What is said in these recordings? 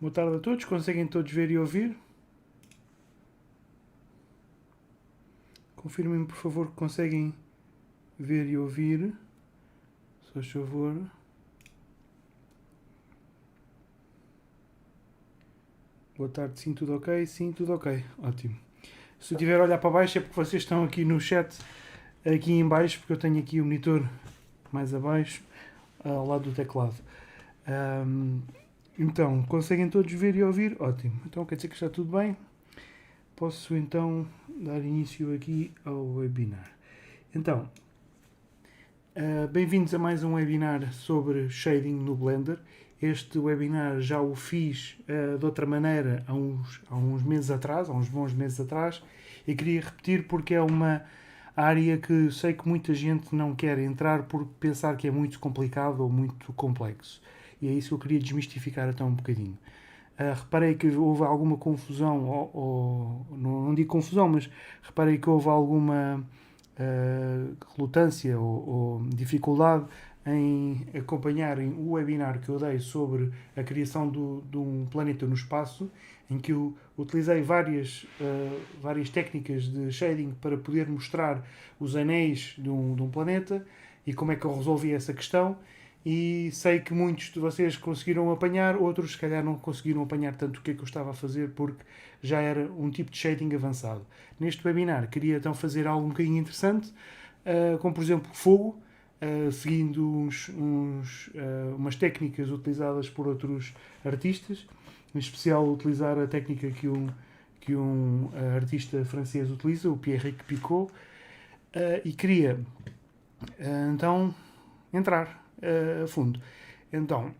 Boa tarde a todos, conseguem todos ver e ouvir? Confirmem-me por favor que conseguem ver e ouvir. Se faz favor. Boa tarde, sim, tudo ok? Sim, tudo ok, ótimo. Se eu estiver a olhar para baixo é porque vocês estão aqui no chat, aqui em baixo, porque eu tenho aqui o monitor mais abaixo, ao lado do teclado. Então, conseguem todos ver e ouvir? Ótimo. Então quer dizer que está tudo bem? Posso então dar início aqui ao webinar. Então, bem-vindos a mais um webinar sobre shading no Blender. Este webinar já o fiz de outra maneira há uns meses atrás, há uns bons meses atrás, e queria repetir porque é uma área que sei que muita gente não quer entrar por pensar que é muito complicado ou muito complexo. E é isso que eu queria desmistificar até um bocadinho. Reparei que houve alguma confusão, não digo confusão, mas reparei que houve alguma relutância ou dificuldade em acompanharem o webinar que eu dei sobre a criação de um planeta no espaço, em que eu utilizei várias técnicas de shading para poder mostrar os anéis de um planeta e como é que eu resolvi essa questão. E sei que muitos de vocês conseguiram apanhar, outros se calhar não conseguiram apanhar tanto o que é que eu estava a fazer porque já era um tipo de shading avançado. Neste webinar queria então fazer algo um bocadinho interessante, como por exemplo fogo, seguindo umas técnicas utilizadas por outros artistas, em especial utilizar a técnica que um artista francês utiliza, o Pierrick Picot, e queria então entrar a fundo. Então,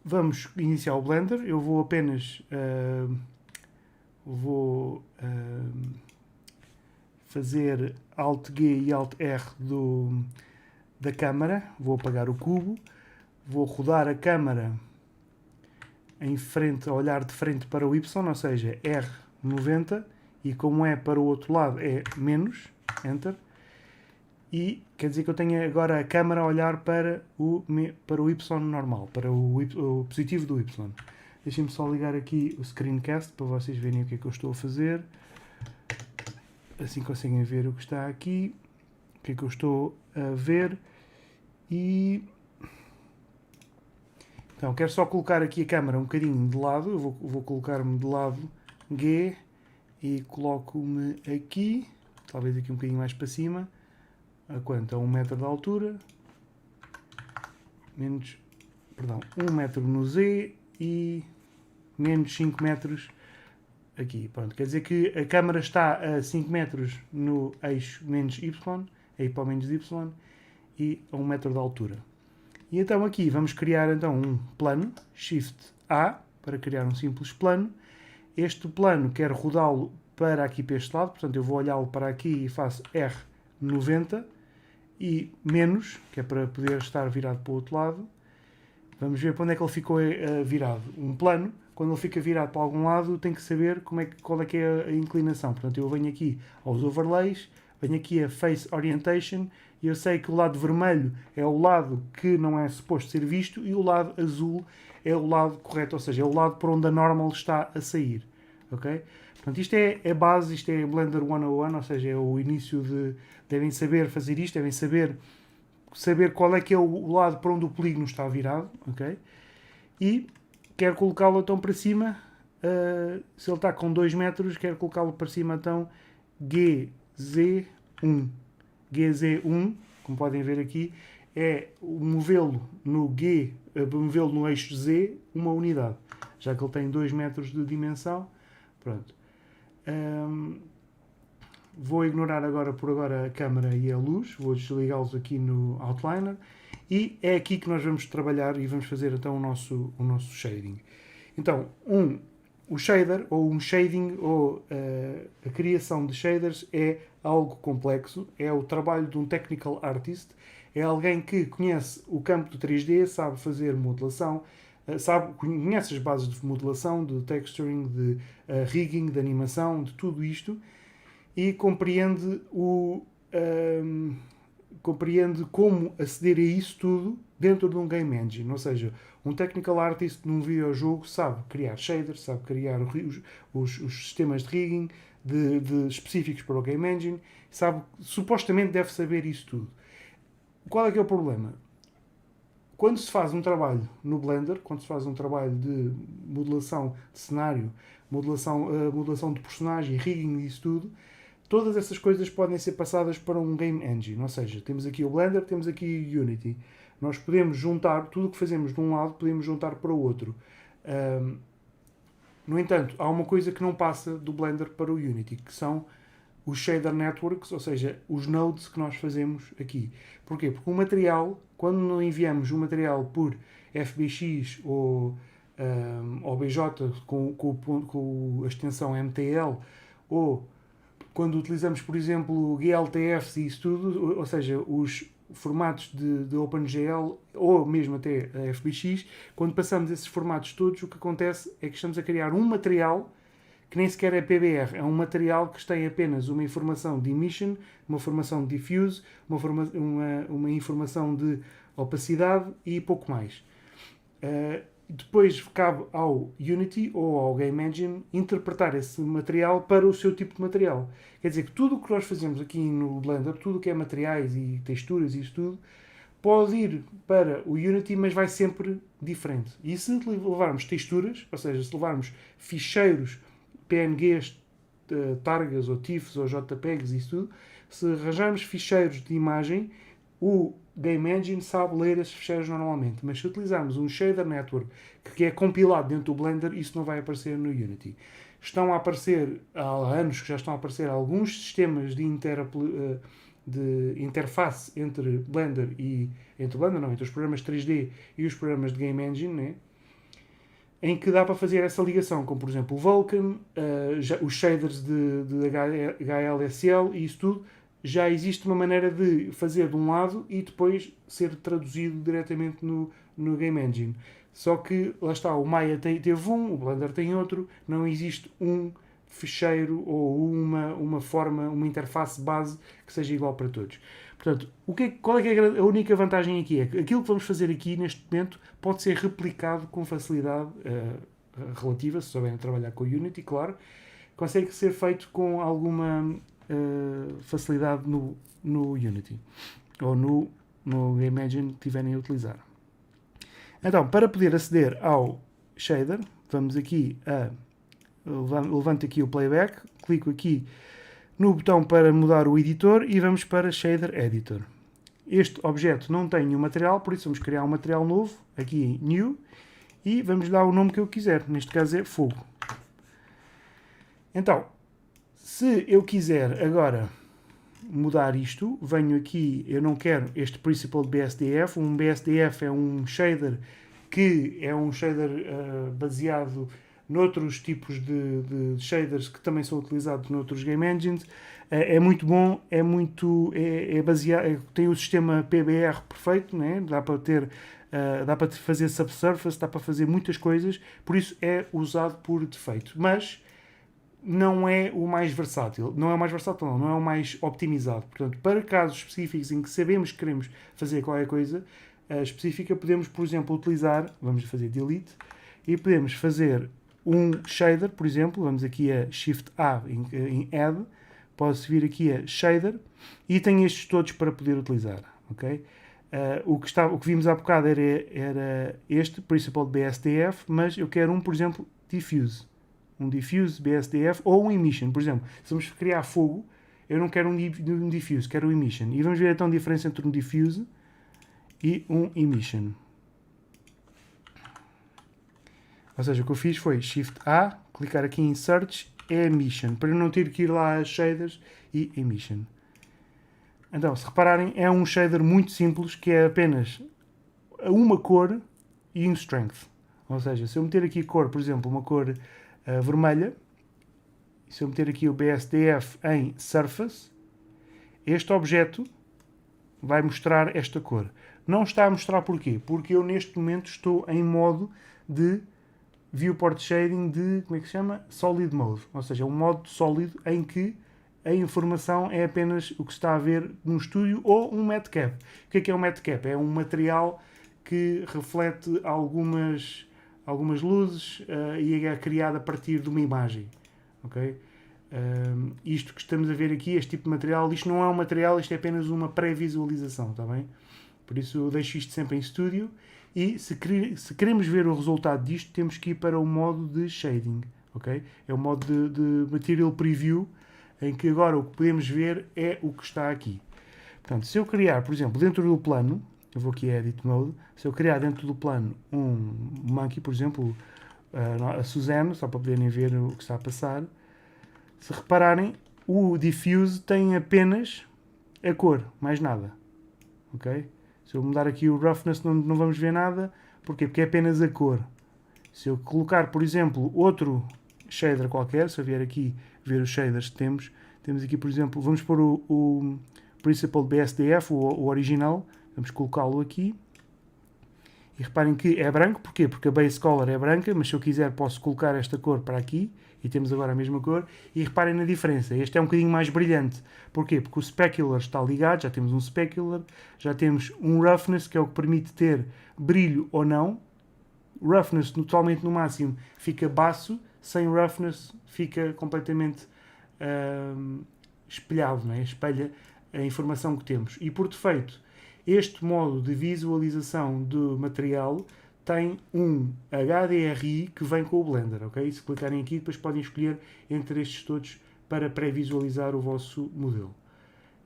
vamos iniciar o Blender. Eu vou apenas fazer Alt-G e Alt-R da câmara. Vou apagar o cubo. Vou rodar a câmara em frente, a olhar de frente para o Y, ou seja, R90, e como é para o outro lado é menos, Enter. E quer dizer que eu tenho agora a câmera a olhar para o Y normal, para o positivo do Y. Deixem-me só ligar aqui o screencast para vocês verem o que é que eu estou a fazer. Assim conseguem ver o que está aqui, o que é que eu estou a ver. E então quero só colocar aqui a câmera um bocadinho de lado. Eu vou colocar-me de lado G e coloco-me aqui, talvez aqui um bocadinho mais para cima. A quanto? A 1 metro de altura, menos, perdão, 1 metro no Z e menos 5 metros aqui. Pronto, quer dizer que a câmera está a 5 metros no eixo menos Y, aí para o menos Y, e a 1 metro de altura. E então aqui vamos criar então um plano, Shift A, para criar um simples plano. Este plano quero rodá-lo para aqui para este lado, portanto eu vou olhá-lo para aqui e faço R90, e menos, que é para poder estar virado para o outro lado. Vamos ver para onde é que ele ficou virado. Um plano, quando ele fica virado para algum lado, tem que saber qual é que é a inclinação. Portanto, eu venho aqui aos overlays, venho aqui a Face Orientation, e eu sei que o lado vermelho é o lado que não é suposto ser visto e o lado azul é o lado correto, ou seja, é o lado para onde a normal está a sair. Ok? Portanto, isto é a base, isto é Blender 101, ou seja, é o início de... Devem saber fazer isto, devem saber qual é que é o lado para onde o polígono está virado, ok? E quero colocá-lo então para cima, se ele está com 2 metros, quero colocá-lo para cima então GZ1. GZ1, como podem ver aqui, é movê-lo movê-lo no eixo Z uma unidade, já que ele tem 2 metros de dimensão. Pronto. Vou ignorar por agora a câmera e a luz, vou desligá-los aqui no Outliner, e é aqui que nós vamos trabalhar e vamos fazer então o nosso shading. Então, o shader, ou um shading, ou a criação de shaders é algo complexo, é o trabalho de um technical artist, é alguém que conhece o campo do 3D, sabe fazer modelação, conhece as bases de modelação, de texturing, de rigging, de animação, de tudo isto, e compreende compreende como aceder a isso tudo dentro de um game engine. Ou seja, um technical artist num videojogo sabe criar shaders, sabe criar os sistemas de rigging específicos para o game engine, sabe, supostamente deve saber isso tudo. Qual é que é o problema? Quando se faz um trabalho no Blender, quando se faz um trabalho de modelação de cenário, modelação de personagem, rigging e isso tudo, todas essas coisas podem ser passadas para um game engine. Ou seja, temos aqui o Blender, temos aqui o Unity. Nós podemos juntar, tudo o que fazemos de um lado, podemos juntar para o outro. No entanto, há uma coisa que não passa do Blender para o Unity, que são os shader networks, ou seja, os nodes que nós fazemos aqui. Porquê? Porque o material, quando enviamos o material por FBX ou OBJ com a extensão MTL, ou quando utilizamos, por exemplo, GLTFs e isso tudo, ou seja, os formatos de OpenGL ou mesmo até a FBX, quando passamos esses formatos todos, o que acontece é que estamos a criar um material que nem sequer é PBR, é um material que tem apenas uma informação de emission, uma informação de diffuse, uma informação de opacidade e pouco mais. Depois cabe ao Unity ou ao Game Engine interpretar esse material para o seu tipo de material. Quer dizer que tudo o que nós fazemos aqui no Blender, tudo o que é materiais e texturas e isso tudo, pode ir para o Unity, mas vai sempre diferente. E se levarmos texturas, ou seja, se levarmos ficheiros PNGs, targas ou TIFFs ou JPEGs e isso tudo, se arranjarmos ficheiros de imagem, o Game Engine sabe ler esses ficheiros normalmente, mas se utilizarmos um shader network que é compilado dentro do Blender, isso não vai aparecer no Unity. Estão a aparecer, há anos que já estão a aparecer alguns sistemas de interface entre Blender entre os programas 3D e os programas de Game Engine, né? Em que dá para fazer essa ligação, como por exemplo o Vulkan, os shaders de HLSL e isso tudo. Já existe uma maneira de fazer de um lado e depois ser traduzido diretamente no Game Engine. Só que, lá está, o Maya teve um, o Blender tem outro, não existe um ficheiro ou uma forma, uma interface base que seja igual para todos. Portanto, qual é que é a única vantagem aqui? É que aquilo que vamos fazer aqui neste momento pode ser replicado com facilidade relativa, se souberem trabalhar com o Unity, claro, consegue ser feito com alguma facilidade no Unity ou no Game Engine que tiverem a utilizar. Então, para poder aceder ao shader, vamos aqui levanto aqui o playback, clico aqui no botão para mudar o editor e vamos para Shader Editor. Este objeto não tem nenhum material, por isso vamos criar um material novo, aqui em New, e vamos dar o nome que eu quiser, neste caso é Fogo. Então, se eu quiser agora mudar isto, venho aqui, eu não quero este Principled BSDF, um BSDF é um shader que é um shader baseado noutros tipos de shaders que também são utilizados noutros game engines. É muito bom, é baseado, tem o sistema PBR perfeito, né? Dá para fazer subsurface, dá para fazer muitas coisas, por isso é usado por defeito. Mas não é o mais versátil, não é o mais optimizado. Portanto, para casos específicos em que sabemos que queremos fazer qualquer coisa específica, podemos, por exemplo, utilizar, vamos fazer delete, e podemos fazer um shader, por exemplo, vamos aqui a Shift A em Add, posso vir aqui a Shader, e tenho estes todos para poder utilizar, ok? O que vimos há bocado era este, Principled BSDF, mas eu quero por exemplo, Diffuse. Um Diffuse BSDF ou um Emission. Por exemplo, se vamos criar fogo, eu não quero um Diffuse, quero um Emission. E vamos ver então a diferença entre um Diffuse e um Emission. Ou seja, o que eu fiz foi Shift A, clicar aqui em Search, Emission, para eu não ter que ir lá a Shaders e Emission. Então, se repararem, é um shader muito simples, que é apenas uma cor e um Strength. Ou seja, se eu meter aqui cor, por exemplo, uma cor vermelha, se eu meter aqui o BSDF em Surface, este objeto vai mostrar esta cor. Não está a mostrar porquê? Porque eu neste momento estou em modo de Viewport Shading de, como é que se chama? Solid Mode. Ou seja, um modo sólido em que a informação é apenas o que se está a ver no estúdio ou um matcap. O que é um matcap? É um material que reflete algumas luzes e é criado a partir de uma imagem. Okay? Isto que estamos a ver aqui, este tipo de material, isto não é um material, isto é apenas uma pré-visualização, está bem? Por isso eu deixo isto sempre em estúdio e se queremos ver o resultado disto, temos que ir para o modo de shading. Okay? É o modo de Material Preview, em que agora o que podemos ver é o que está aqui. Portanto, se eu criar, por exemplo, dentro do plano, eu vou aqui a Edit Mode, se eu criar dentro do plano um monkey, por exemplo, a Suzanne, só para poderem ver o que está a passar, se repararem, o Diffuse tem apenas a cor, mais nada. Ok? Se eu mudar aqui o Roughness não vamos ver nada. Porquê? Porque é apenas a cor. Se eu colocar, por exemplo, outro shader qualquer, se eu vier aqui ver os shaders que temos aqui, por exemplo, vamos pôr o Principled BSDF, o original, vamos colocá-lo aqui. E reparem que é branco, porquê? Porque a base color é branca, mas se eu quiser posso colocar esta cor para aqui, e temos agora a mesma cor, e reparem na diferença, este é um bocadinho mais brilhante. Porquê? Porque o specular está ligado, já temos um specular, já temos um roughness, que é o que permite ter brilho ou não. Roughness totalmente no máximo fica baço, sem roughness fica completamente espelhado, não é? Espelha a informação que temos. E por defeito, este modo de visualização do material tem um HDRI que vem com o Blender, ok? Se clicarem aqui, depois podem escolher entre estes todos para pré-visualizar o vosso modelo.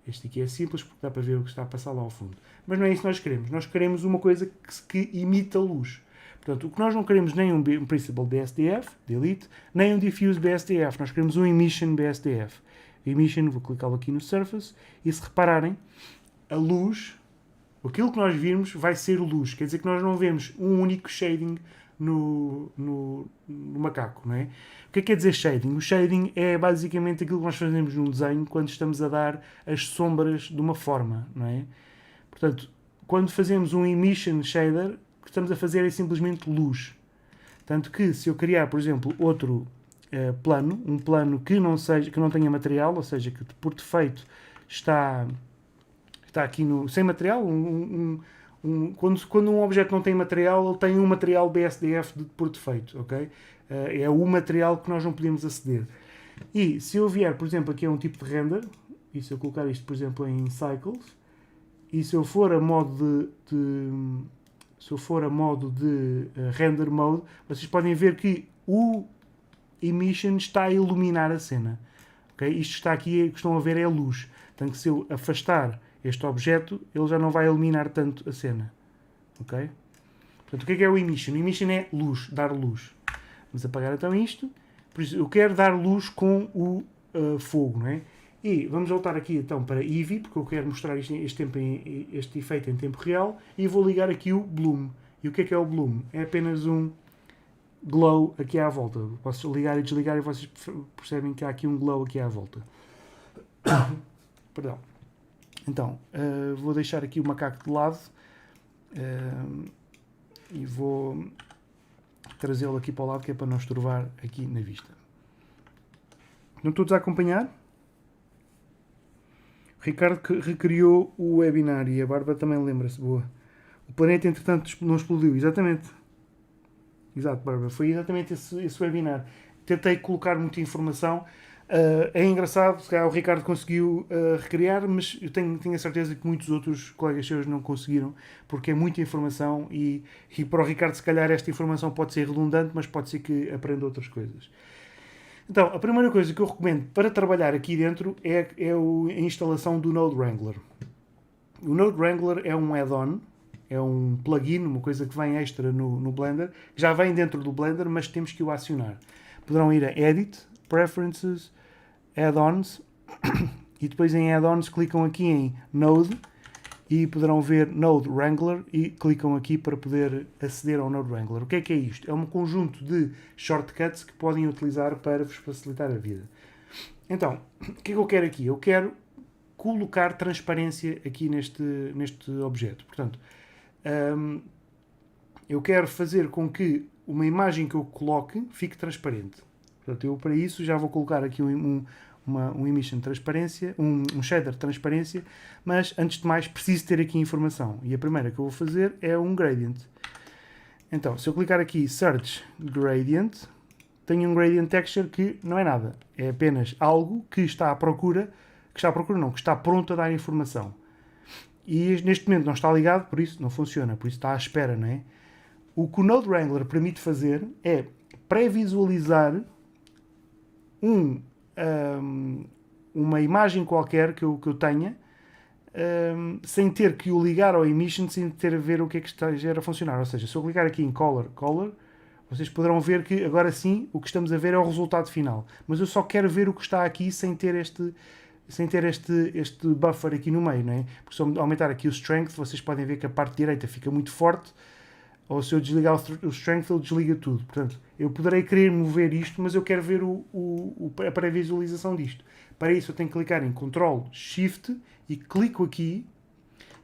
Este aqui é simples porque dá para ver o que está a passar lá ao fundo. Mas não é isso que nós queremos. Nós queremos uma coisa que imita luz. Portanto, o que nós não queremos nem um Principled BSDF, Delete, nem um Diffuse BSDF. Nós queremos um Emission BSDF. Emission, vou clicá-lo aqui no Surface, e se repararem, a luz, aquilo que nós virmos vai ser luz. Quer dizer que nós não vemos um único shading no macaco, não é? O que é que quer dizer shading? O shading é basicamente aquilo que nós fazemos num desenho quando estamos a dar as sombras de uma forma, não é? Portanto, quando fazemos um emission shader, o que estamos a fazer é simplesmente luz. Tanto que se eu criar, por exemplo, outro plano, um plano que não tenha material, ou seja, que por defeito está aqui sem material, quando um objeto não tem material, ele tem um material BSDF por defeito, ok? É o material que nós não podemos aceder. E se eu vier, por exemplo, aqui é um tipo de render, e se eu colocar isto, por exemplo, em Cycles, e se eu for a modo de Render Mode, vocês podem ver que o Emission está a iluminar a cena. Okay? Isto está aqui, que estão a ver, é a luz. Portanto, se eu afastar este objeto, ele já não vai iluminar tanto a cena. Ok? Portanto, o que é o Emission? O Emission é luz, dar luz. Vamos apagar então isto. Por isso, eu quero dar luz com o fogo, não é? E vamos voltar aqui então para Eevee, porque eu quero mostrar este efeito em tempo real, e vou ligar aqui o Bloom. E o que é o Bloom? É apenas um glow aqui à volta. Posso ligar e desligar e vocês percebem que há aqui um glow aqui à volta. Perdão. Então, vou deixar aqui o macaco de lado e vou trazê-lo aqui para o lado, que é para não estorvar aqui na vista. Não todos a acompanhar? O Ricardo recriou o webinar e a Bárbara também lembra-se. Boa. O planeta, entretanto, não explodiu. Exatamente. Exato, Bárbara. Foi exatamente esse webinar. Tentei colocar muita informação. É engraçado, se calhar o Ricardo conseguiu recriar, mas eu tenho a certeza que muitos outros colegas seus não conseguiram, porque é muita informação e para o Ricardo, se calhar, esta informação pode ser redundante, mas pode ser que aprenda outras coisas. Então, a primeira coisa que eu recomendo para trabalhar aqui dentro é a instalação do Node Wrangler. O Node Wrangler é um add-on, é um plugin, uma coisa que vem extra no Blender, que já vem dentro do Blender, mas temos que o acionar. Poderão ir a Edit, Preferences, Add-ons, e depois em Add-ons clicam aqui em Node, e poderão ver Node Wrangler, e clicam aqui para poder aceder ao Node Wrangler. O que é isto? É um conjunto de shortcuts que podem utilizar para vos facilitar a vida. Então, o que é que eu quero aqui? Eu quero colocar transparência aqui neste objeto. Portanto, eu quero fazer com que uma imagem que eu coloque fique transparente. Portanto, eu para isso já vou colocar aqui um emission de transparência, um shader de transparência, mas antes de mais preciso ter aqui informação. E a primeira que eu vou fazer é um gradient. Então, se eu clicar aqui Search Gradient, tenho um Gradient Texture que não é nada. É apenas algo que está à procura, que está pronto a dar informação. E neste momento não está ligado, por isso não funciona, por isso está à espera, não é? O que o Node Wrangler permite fazer é pré-visualizar uma imagem qualquer que eu tenha, sem ter que o ligar ao emission, sem ter a ver o que é que está a funcionar. Ou seja, se eu clicar aqui em Color, vocês poderão ver que agora sim o que estamos a ver é o resultado final. Mas eu só quero ver o que está aqui sem ter este buffer aqui no meio, não é? Porque se eu aumentar aqui o Strength, vocês podem ver que a parte direita fica muito forte, ou se eu desligar o Strength, ele desliga tudo. Portanto, eu poderei querer mover isto, mas eu quero ver a pré-visualização disto. Para isso eu tenho que clicar em Ctrl Shift e clico aqui.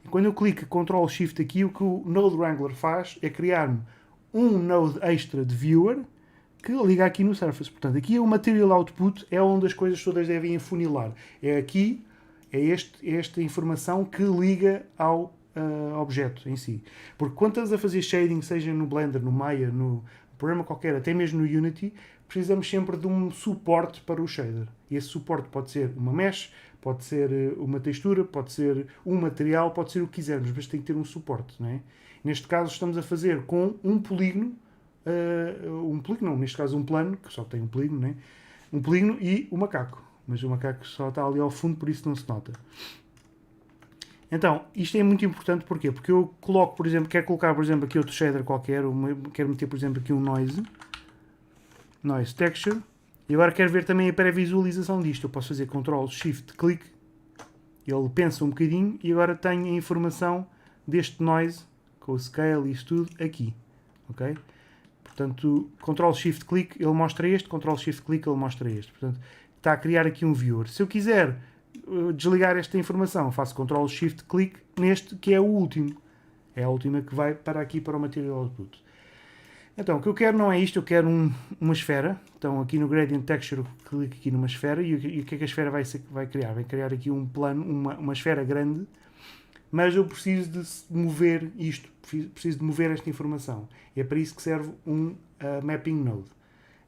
E quando eu clico Ctrl Shift aqui, o que o Node Wrangler faz é criar-me um node extra de Viewer que liga aqui no Surface. Portanto, aqui é o Material Output, é onde as coisas todas devem afunilar. É aqui, esta informação que liga ao objeto em si. Porque quando estás a fazer shading, seja no Blender, no Maya, no programa qualquer, até mesmo no Unity, precisamos sempre de um suporte para o shader. E esse suporte pode ser uma mesh, pode ser uma textura, pode ser um material, pode ser o que quisermos, mas tem que ter um suporte, não é? Neste caso estamos a fazer com um polígono, neste caso um plano, que só tem um polígono, né? Um polígono e o macaco. Mas o macaco só está ali ao fundo, por isso não se nota. Então, isto é muito importante, porquê? Porque eu coloco, por exemplo, quero colocar, por exemplo, aqui outro shader qualquer, quero meter, por exemplo, aqui um Noise Texture, e agora quero ver também a pré-visualização disto. Eu posso fazer Ctrl Shift Click, ele pensa um bocadinho, e agora tenho a informação deste Noise, com o Scale e isso tudo, aqui. Ok? Portanto, Ctrl Shift Click, ele mostra este, Ctrl Shift Click, ele mostra este. Portanto, está a criar aqui um viewer. Se eu quiser desligar esta informação, faço Ctrl Shift Click neste, que é o último. É a última que vai para aqui para o Material Output. Então, o que eu quero não é isto, eu quero uma esfera. Então, aqui no Gradient Texture, eu clico aqui numa esfera e o que é que a esfera vai criar? Vai criar aqui um plano, uma esfera grande, mas eu preciso de mover isto, preciso de mover esta informação. E é para isso que serve um Mapping Node.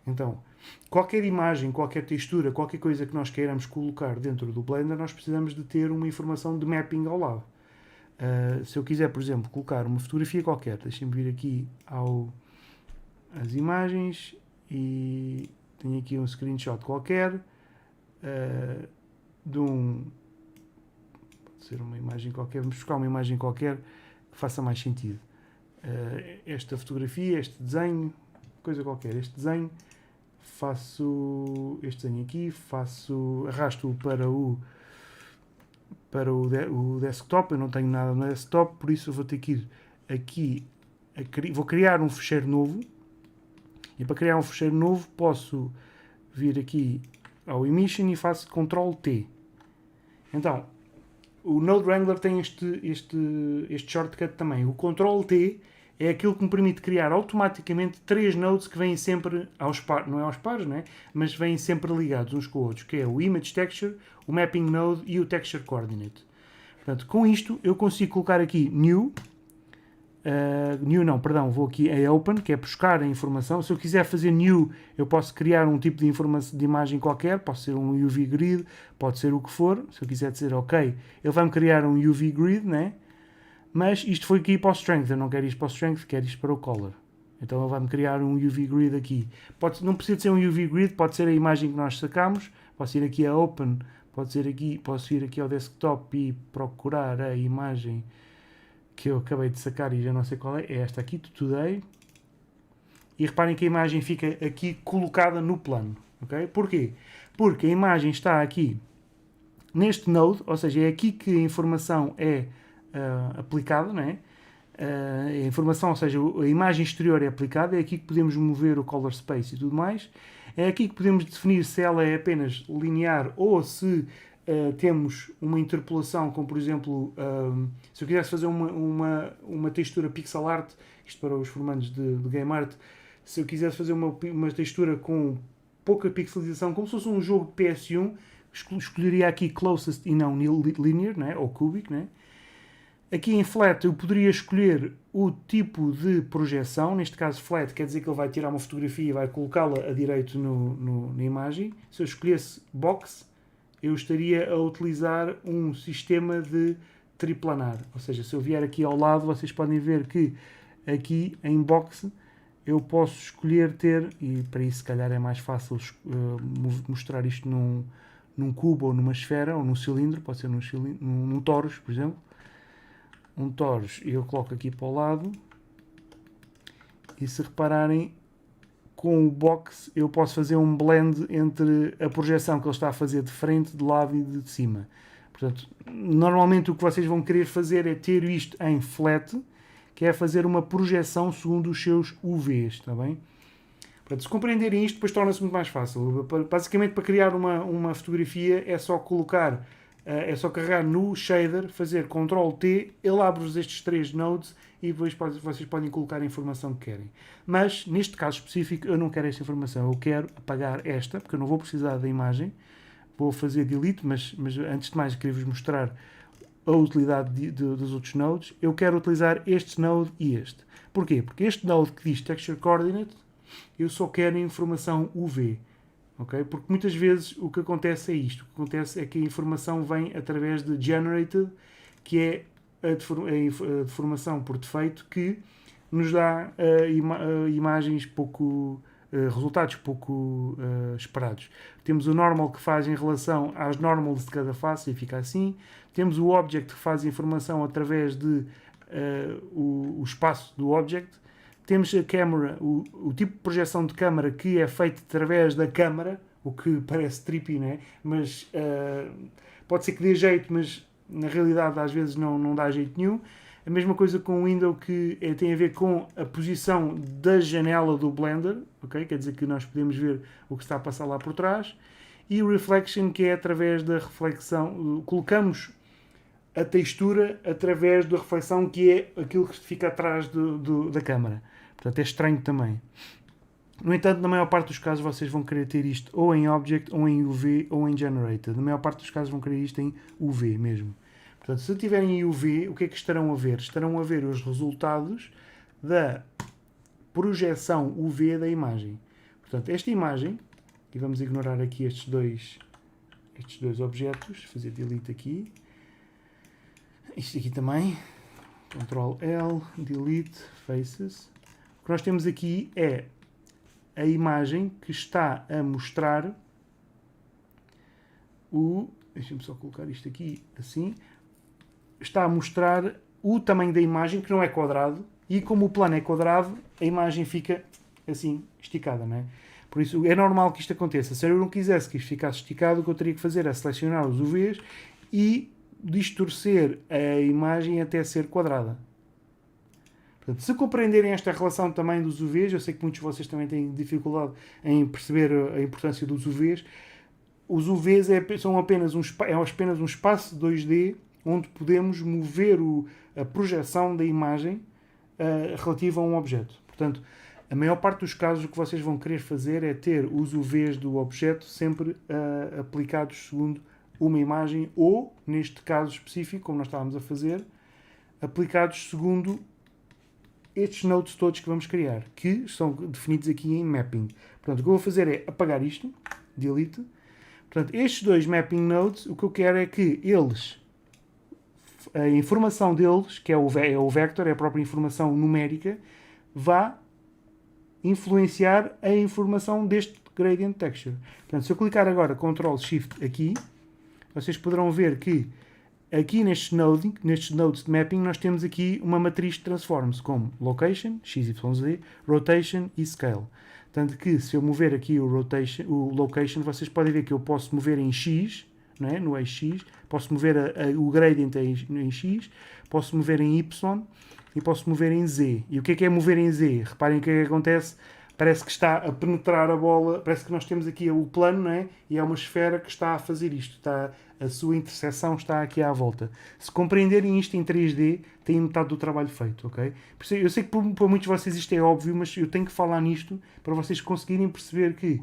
Então, qualquer imagem, qualquer textura, qualquer coisa que nós queiramos colocar dentro do Blender, nós precisamos de ter uma informação de mapping ao lado. Se eu quiser, por exemplo, colocar uma fotografia qualquer, deixem-me vir aqui às imagens e tenho aqui um screenshot qualquer de pode ser uma imagem qualquer, vamos buscar uma imagem qualquer que faça mais sentido. Esta fotografia, este desenho, coisa qualquer, este desenho, faço este desenho aqui, arrasto-o para o desktop. Eu não tenho nada no desktop, por isso eu vou ter que ir aqui, vou criar um fecheiro novo, e para criar um fecheiro novo posso vir aqui ao Emission e faço Ctrl T. Então, o Node Wrangler tem este shortcut também. O Ctrl T é aquilo que me permite criar automaticamente 3 nodes que vêm sempre aos pares, não é aos pares, não é? Mas vêm sempre ligados uns com os outros, que é o Image Texture, o Mapping Node e o Texture Coordinate. Portanto, com isto eu consigo colocar aqui New, vou aqui a Open, que é buscar a informação. Se eu quiser fazer New, eu posso criar um tipo de imagem qualquer, pode ser um UV Grid, pode ser o que for. Se eu quiser dizer OK, ele vai-me criar um UV Grid, né? Mas isto foi aqui para o Strength, eu não quero isto para o Strength, quero isto para o Color. Então ele vai-me criar um UV Grid aqui. Não precisa de ser um UV Grid, pode ser a imagem que nós sacamos. Posso ir aqui a Open, posso ir aqui ao Desktop e procurar a imagem que eu acabei de sacar e já não sei qual é esta aqui, Today. E reparem que a imagem fica aqui colocada no plano. Okay? Porquê? Porque a imagem está aqui neste node, ou seja, é aqui que a informação é aplicada, não é? A informação, ou seja, a imagem exterior é aplicada, é aqui que podemos mover o color space e tudo mais. É aqui que podemos definir se ela é apenas linear ou se temos uma interpolação, como por exemplo, se eu quisesse fazer uma textura pixel art, isto para os formandos de game art, se eu quisesse fazer uma textura com pouca pixelização, como se fosse um jogo de PS1, escolheria aqui closest e não linear, né? Ou cubic, né? Aqui em flat eu poderia escolher o tipo de projeção, neste caso flat quer dizer que ele vai tirar uma fotografia e vai colocá-la a direito na imagem. Se eu escolhesse box, eu estaria a utilizar um sistema de triplanar, ou seja, se eu vier aqui ao lado, vocês podem ver que aqui em box eu posso escolher ter, e para isso se calhar é mais fácil mostrar isto num cubo ou numa esfera ou num cilindro, pode ser num torus, por exemplo. Um torus e eu coloco aqui para o lado, e se repararem, com o box eu posso fazer um blend entre a projeção que ele está a fazer de frente, de lado e de cima. Portanto, normalmente o que vocês vão querer fazer é ter isto em flat, que é fazer uma projeção segundo os seus UVs, está bem? Portanto, se compreenderem isto, depois torna-se muito mais fácil. Basicamente, para criar uma fotografia é só colocar, é só carregar no shader, fazer Ctrl+T, ele abre-vos estes 3 nodes e depois vocês podem colocar a informação que querem. Mas, neste caso específico, eu não quero esta informação, eu quero apagar esta, porque eu não vou precisar da imagem. Vou fazer delete, mas antes de mais queria-vos mostrar a utilidade dos outros nodes. Eu quero utilizar este node e este. Porquê? Porque este node que diz Texture Coordinate, eu só quero informação UV. Okay? Porque muitas vezes o que acontece é isto. O que acontece é que a informação vem através de Generated, que é a deformação por defeito que nos dá imagens pouco... resultados pouco esperados. Temos o normal que faz em relação às normals de cada face e fica assim. Temos o object que faz informação através de o espaço do object. Temos a camera, o tipo de projeção de câmara que é feito através da câmara, o que parece trippy, né? Mas pode ser que dê jeito, mas na realidade às vezes não dá jeito nenhum. A mesma coisa com o window, que tem a ver com a posição da janela do Blender, okay? Quer dizer que nós podemos ver o que está a passar lá por trás. E o reflection, que é através da reflexão, colocamos a textura através da reflexão, que é aquilo que fica atrás da câmara. Portanto, é estranho também. No entanto, na maior parte dos casos vocês vão querer ter isto ou em Object, ou em UV, ou em Generated. Na maior parte dos casos vão querer isto em UV mesmo. Portanto, se tiverem UV, o que é que estarão a ver? Estarão a ver os resultados da projeção UV da imagem. Portanto, esta imagem, e vamos ignorar aqui estes dois objetos, fazer delete aqui. Isto aqui também, Ctrl+L, delete, faces. O que nós temos aqui é a imagem que está a mostrar deixa-me só colocar isto aqui assim. Está a mostrar o tamanho da imagem, que não é quadrado, e como o plano é quadrado, a imagem fica assim, esticada, não é? Por isso, é normal que isto aconteça. Se eu não quisesse que isto ficasse esticado, o que eu teria que fazer é selecionar os UVs e distorcer a imagem até ser quadrada. Portanto, se compreenderem esta relação também dos UVs, eu sei que muitos de vocês também têm dificuldade em perceber a importância dos UVs. Os UVs são apenas um espaço 2D onde podemos mover a projeção da imagem relativa a um objeto. Portanto, a maior parte dos casos o que vocês vão querer fazer é ter os UVs do objeto sempre aplicados segundo uma imagem ou, neste caso específico, como nós estávamos a fazer, aplicados segundo estes nodes todos que vamos criar, que são definidos aqui em mapping. Portanto, o que eu vou fazer é apagar isto, delete. Portanto, estes dois mapping nodes, o que eu quero é que a informação deles, que é o vector, é a própria informação numérica, vá influenciar a informação deste gradient texture. Portanto, se eu clicar agora Ctrl+Shift aqui, vocês poderão ver que aqui nestes nodes de mapping nós temos aqui uma matriz de transforms como Location, XYZ, Rotation e Scale. Tanto que se eu mover aqui o Location, vocês podem ver que eu posso mover em X, não é? No eixo X, posso mover o gradient em X, posso mover em Y e posso mover em Z. E o que é mover em Z? Reparem o que é que acontece. Parece que está a penetrar a bola, parece que nós temos aqui o plano, não é? E é uma esfera que está a fazer isto, a sua interseção está aqui à volta. Se compreenderem isto em 3D, têm metade do trabalho feito, ok? Eu sei que para muitos de vocês isto é óbvio, mas eu tenho que falar nisto para vocês conseguirem perceber que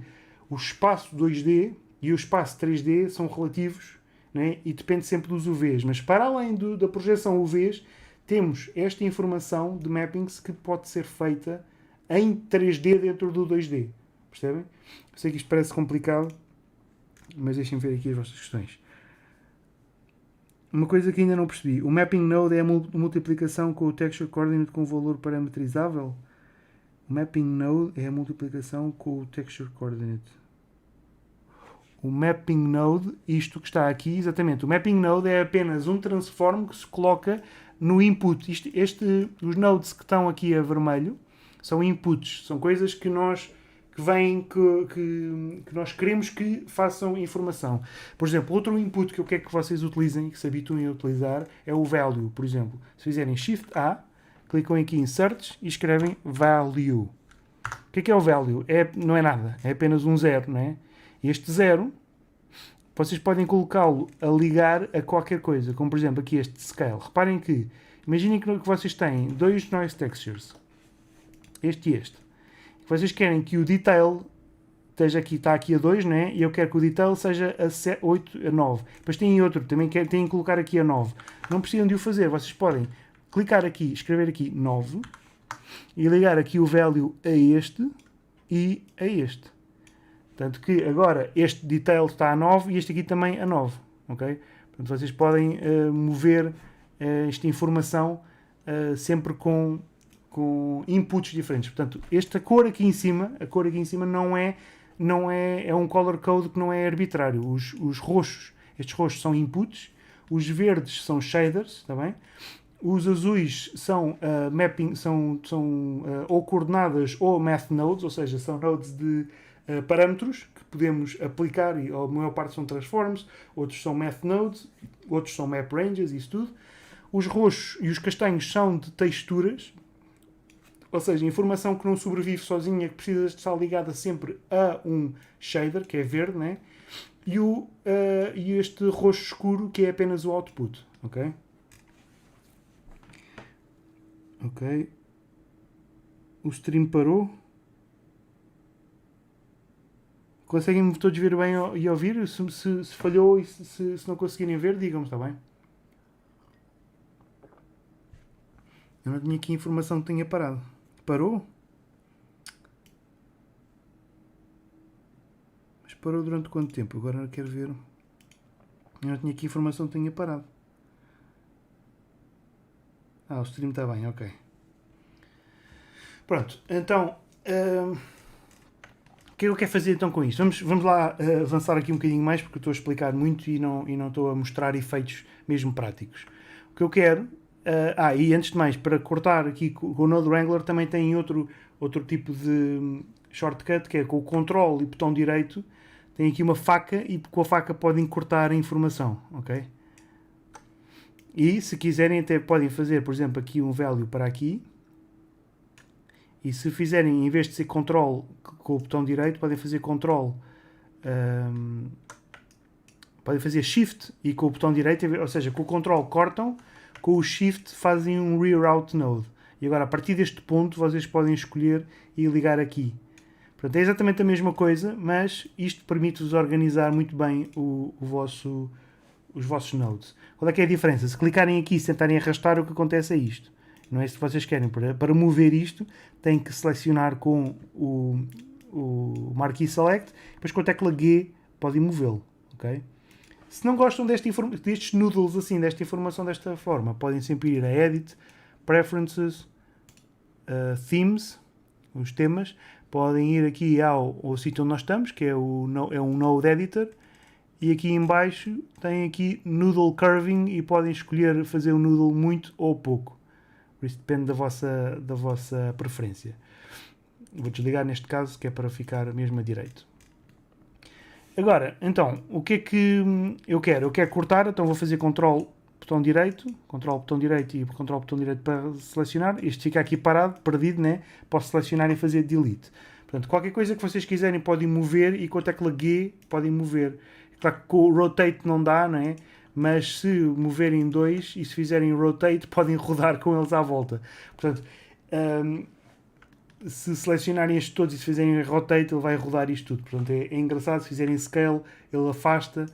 o espaço 2D e o espaço 3D são relativos, né? E depende sempre dos UVs. Mas para além da projeção UVs, temos esta informação de mappings que pode ser feita em 3D dentro do 2D. Percebem? Eu sei que isto parece complicado, mas deixem-me ver aqui as vossas questões. Uma coisa que ainda não percebi. O Mapping Node é a multiplicação com o Texture Coordinate com valor parametrizável? O Mapping Node é a multiplicação com o Texture Coordinate. O Mapping Node, isto que está aqui, exatamente. O Mapping Node é apenas um transform que se coloca no input. Os nodes que estão aqui a vermelho são inputs. São coisas que nós que nós queremos que façam informação. Por exemplo, outro input que eu quero que vocês utilizem, que se habituem a utilizar, é o value. Por exemplo, se fizerem Shift A, clicam aqui em Search e escrevem value. O que é o value? Não é nada, é apenas um zero, não é? Este zero, vocês podem colocá-lo a ligar a qualquer coisa, como por exemplo aqui este scale. Reparem que, imaginem que vocês têm dois noise textures, este e este. Vocês querem que o detail está aqui a 2, né? E eu quero que o detail seja a 8, a 9. Depois tem outro, também têm que colocar aqui a 9. Não precisam de o fazer, vocês podem clicar aqui, escrever aqui 9 e ligar aqui o value a este e a este. Tanto que agora este detail está a 9 e este aqui também a 9. Okay? Portanto, vocês podem mover esta informação sempre com inputs diferentes. Portanto, esta cor aqui em cima, não é um color code que não é arbitrário. Os roxos, estes roxos são inputs, os verdes são shaders, está bem? Os azuis são mapping, são ou coordenadas ou math nodes, ou seja, são nodes de parâmetros que podemos aplicar e a maior parte são transforms, outros são math nodes, outros são map ranges, isso tudo. Os roxos e os castanhos são de texturas, ou seja, informação que não sobrevive sozinha, que precisa de estar ligada sempre a um shader, que é verde, né? E este roxo escuro, que é apenas o output. Ok? Ok. O stream parou. Conseguem-me todos ver bem e ouvir? Se falhou e se não conseguirem ver, digam-me, está bem? Eu não tinha aqui informação que tenha parado. Parou? Mas parou durante quanto tempo? Agora eu quero ver. Eu não tinha aqui informação que tenha parado. O stream está bem, ok. Pronto, então o que eu quero fazer então com isto? Vamos lá avançar aqui um bocadinho mais, porque eu estou a explicar muito e não estou a mostrar efeitos mesmo práticos. O que eu quero e antes de mais, para cortar aqui com o Node Wrangler também tem outro tipo de shortcut, que é com o Ctrl e botão direito, tem aqui uma faca e com a faca podem cortar a informação, ok? E se quiserem até podem fazer, por exemplo, aqui um value para aqui, e se fizerem, em vez de ser Ctrl com o botão direito, podem fazer Ctrl, podem fazer Shift e com o botão direito, ou seja, com o Ctrl cortam, com o Shift fazem um Reroute Node. E agora, a partir deste ponto, vocês podem escolher e ligar aqui. Portanto, é exatamente a mesma coisa, mas isto permite-vos organizar muito bem os vossos nodes. Qual é que é a diferença? Se clicarem aqui e tentarem arrastar, o que acontece é isto. Não é isso que vocês querem. Para mover isto, têm que selecionar com o Marquee Select, depois com a tecla G podem movê-lo. Okay? Se não gostam destes noodles assim, desta informação desta forma, podem sempre ir a Edit, Preferences, Themes, os temas, podem ir aqui ao sítio onde nós estamos, que é um Node Editor, e aqui em baixo tem aqui Noodle Curving e podem escolher fazer um noodle muito ou pouco. Por isso depende da vossa preferência. Vou desligar neste caso, que é para ficar mesmo a direito. Agora, então, o que é que eu quero? Eu quero cortar, então vou fazer Ctrl botão direito e Ctrl botão direito para selecionar. Este fica aqui parado, perdido, né? Posso selecionar e fazer Delete. Portanto, qualquer coisa que vocês quiserem podem mover e com a tecla G podem mover. Claro que com o Rotate não dá, não é? Mas se moverem dois e se fizerem Rotate podem rodar com eles à volta. Portanto, se selecionarem estes todos e se fizerem rotate, ele vai rodar isto tudo. Portanto, é engraçado. Se fizerem scale, ele afasta.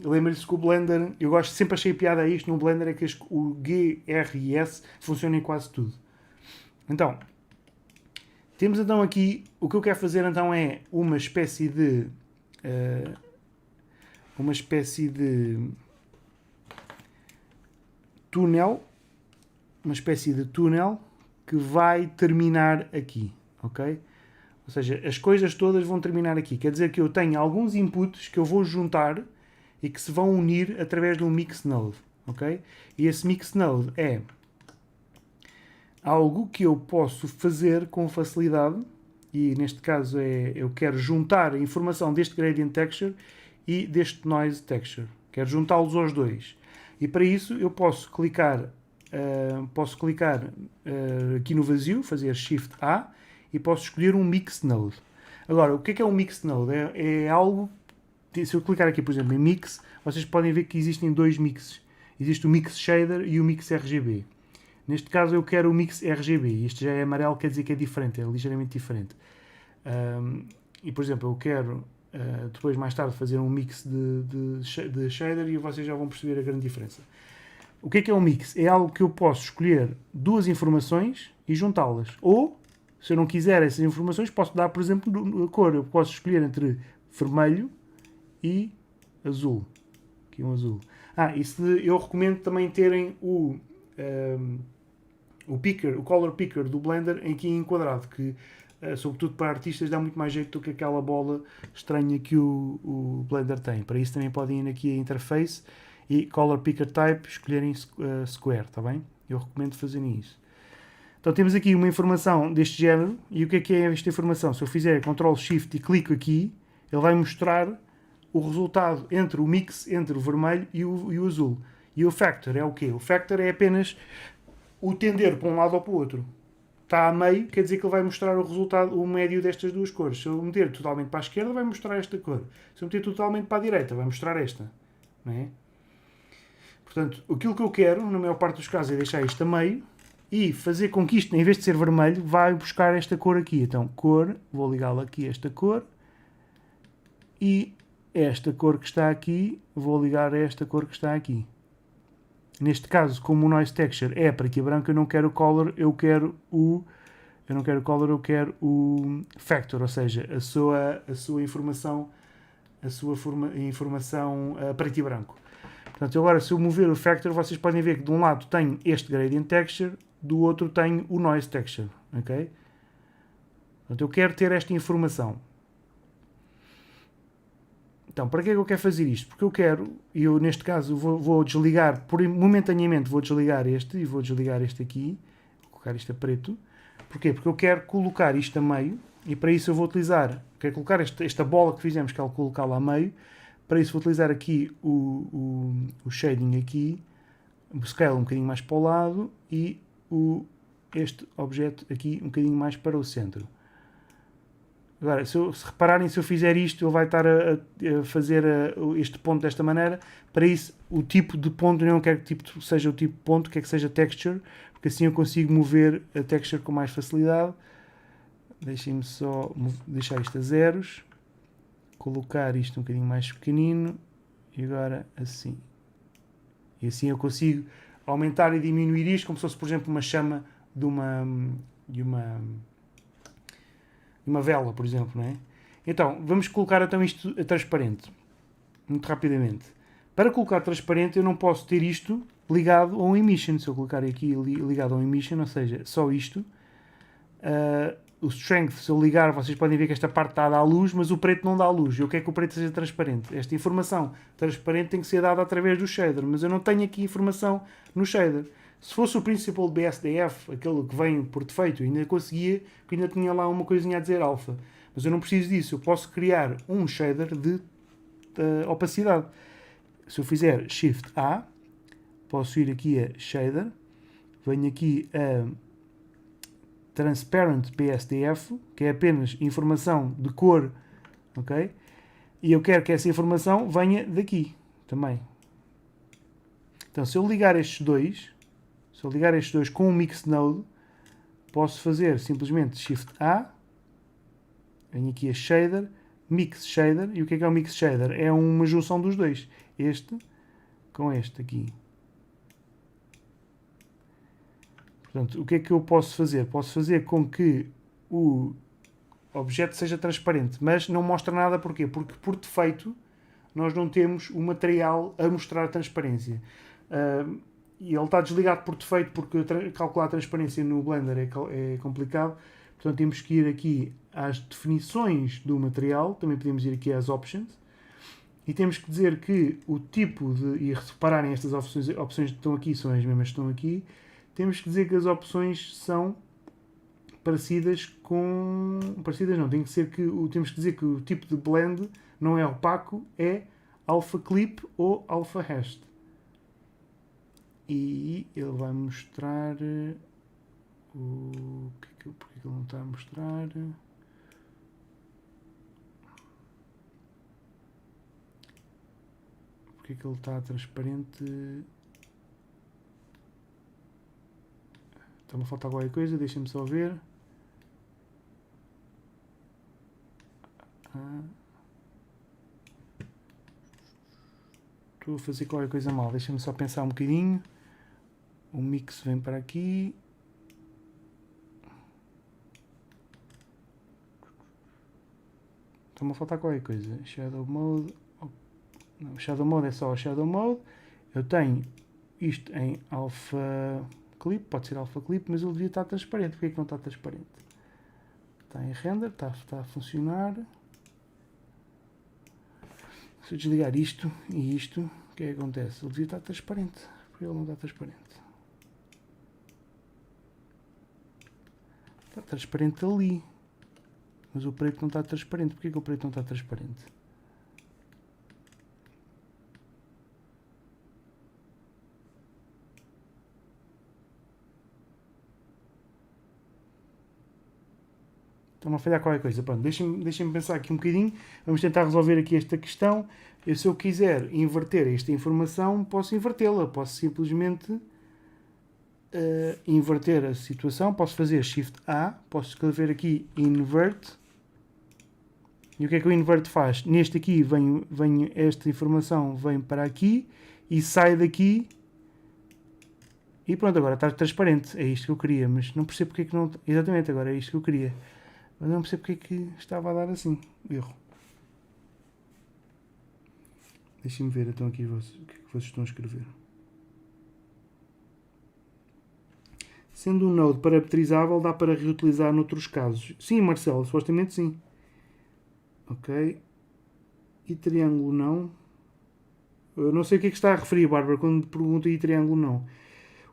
Lembrem-se que o Blender, eu gosto, sempre achei piada a isto no Blender, é que o G, R e S funcionam em quase tudo. Então, temos então aqui, o que eu quero fazer então é uma espécie de túnel, que vai terminar aqui, ok? Ou seja, as coisas todas vão terminar aqui. Quer dizer que eu tenho alguns inputs que eu vou juntar e que se vão unir através de um mix node, ok? E esse mix node é algo que eu posso fazer com facilidade, e neste caso eu quero juntar a informação deste gradient texture e deste noise texture. Quero juntá-los aos dois. E para isso eu posso clicar aqui no vazio, fazer Shift A, e posso escolher um Mix Node. Agora, o que é um Mix Node? É algo, se eu clicar aqui, por exemplo, em Mix, vocês podem ver que existem dois mixes. Existe o Mix Shader e o Mix RGB. Neste caso eu quero o Mix RGB. Este já é amarelo, quer dizer que é diferente, é ligeiramente diferente. E, por exemplo, eu quero depois, mais tarde, fazer um mix de shader e vocês já vão perceber a grande diferença. O que é um mix? É algo que eu posso escolher duas informações e juntá-las. Ou, se eu não quiser essas informações, posso dar, por exemplo, a cor. Eu posso escolher entre vermelho e azul. Aqui um azul. Eu recomendo também terem o color picker do Blender aqui enquadrado, que sobretudo para artistas dá muito mais jeito do que aquela bola estranha que o Blender tem. Para isso também podem ir aqui a interface e color picker type, escolherem square, está bem? Eu recomendo fazerem isso. Então temos aqui uma informação deste género, e o que é esta informação? Se eu fizer Ctrl Shift e clico aqui, ele vai mostrar o resultado entre o mix entre o vermelho e o azul. E o factor é o quê? O factor é apenas o tender para um lado ou para o outro. Está a meio, quer dizer que ele vai mostrar o resultado, o médio destas duas cores. Se eu meter totalmente para a esquerda, vai mostrar esta cor. Se eu meter totalmente para a direita, vai mostrar esta. Não é? Portanto, aquilo que eu quero, na maior parte dos casos, é deixar isto a meio e fazer com que isto, em vez de ser vermelho, vai buscar esta cor aqui. Então, cor, vou ligá-la aqui a esta cor, e esta cor que está aqui, vou ligar a esta cor que está aqui. Neste caso, como o Noise Texture é para aqui branco, eu não quero o Color, eu quero o Factor, ou seja, a sua informação preto e branco. Portanto, agora, se eu mover o Factor, vocês podem ver que de um lado tenho este Gradient Texture, do outro tenho o Noise Texture, ok? Portanto, eu quero ter esta informação. Então, para que é que eu quero fazer isto? Porque eu quero, e eu neste caso vou desligar, momentaneamente vou desligar este e vou desligar este aqui, vou colocar isto a preto. Porquê? Porque eu quero colocar isto a meio, e para isso eu vou utilizar, quero colocar esta bola que fizemos, que é colocá-la a meio. Para isso vou utilizar aqui o shading aqui, o scale um bocadinho mais para o lado e este objeto aqui um bocadinho mais para o centro. Agora, se repararem, se eu fizer isto, ele vai estar a fazer este ponto desta maneira. Para isso, o tipo de ponto, eu não quero que seja o tipo de ponto, quero que seja texture, porque assim eu consigo mover a texture com mais facilidade. Deixem-me só deixar isto a zeros, colocar isto um bocadinho mais pequenino, e agora assim. E assim eu consigo aumentar e diminuir isto, como se fosse, por exemplo, uma chama de uma vela, por exemplo, não é? Então, vamos colocar então isto a transparente, muito rapidamente. Para colocar transparente, eu não posso ter isto ligado a um emission. Se eu colocar aqui ligado a um emission, ou seja, só isto, o strength, se eu ligar, vocês podem ver que esta parte está a dar luz, mas o preto não dá luz. Eu quero que o preto seja transparente. Esta informação transparente tem que ser dada através do shader, mas eu não tenho aqui informação no shader. Se fosse o Principal BSDF, aquele que vem por defeito, ainda conseguia, que ainda tinha lá uma coisinha a dizer alfa. Mas eu não preciso disso. Eu posso criar um shader de opacidade. Se eu fizer Shift A, posso ir aqui a Shader, venho aqui a Transparent BSDF, que é apenas informação de cor, ok? E eu quero que essa informação venha daqui também. Então, se eu ligar estes dois com um Mix Node, posso fazer simplesmente Shift A, venho aqui a Shader, Mix Shader, e o que é o Mix Shader? É uma junção dos dois, este com este aqui. Portanto, o que é que eu posso fazer? Posso fazer com que o objeto seja transparente, mas não mostra nada, porquê? Porque por defeito nós não temos o material a mostrar transparência. E ele está desligado por defeito, porque calcular a transparência no Blender é complicado. Portanto, temos que ir aqui às definições do material, também podemos ir aqui às options, e temos que dizer que o tipo de... E repararem, estas opções que estão aqui são as mesmas que estão aqui. Temos que dizer que as opções são parecidas com... Parecidas não, tem que ser que... Temos que dizer que o tipo de blend não é opaco, é alpha clip ou alpha hashed. E ele vai mostrar... Porque ele não está a mostrar? Porque ele está transparente? Está-me a faltar qualquer coisa, deixem-me só ver. Estou a fazer qualquer coisa mal, deixem-me só pensar um bocadinho. O mix vem para aqui. Está-me a faltar qualquer coisa. Shadow Mode. Não, Shadow Mode é só o Shadow Mode. Eu tenho isto em Alpha Clip, pode ser Alpha Clip, mas ele devia estar transparente. Porquê é que não está transparente? Está em render, está a funcionar. Se eu desligar isto e isto, o que é que acontece? Ele devia estar transparente. Porque ele não está transparente. Está transparente ali. Mas o preto não está transparente. Porquê que o preto não está transparente? Estão a falhar qualquer coisa. Pronto, deixem-me pensar aqui um bocadinho. Vamos tentar resolver aqui esta questão. Se eu quiser inverter esta informação, posso invertê-la. Posso simplesmente inverter a situação. Posso fazer Shift A. Posso escrever aqui Invert. E o que é que o Invert faz? Neste aqui, esta informação vem para aqui e sai daqui. E pronto, agora está transparente. É isto que eu queria, mas não percebo porque é que não... Exatamente, agora é isto que eu queria. Mas não percebo porque é que estava a dar assim. Erro. Deixem-me ver então aqui o que é que vocês estão a escrever. Sendo um node parametrizável, dá para reutilizar noutros casos. Sim, Marcelo, supostamente sim. Ok. E triângulo não. Eu não sei o que é que está a referir, Bárbara, quando pergunta e triângulo não.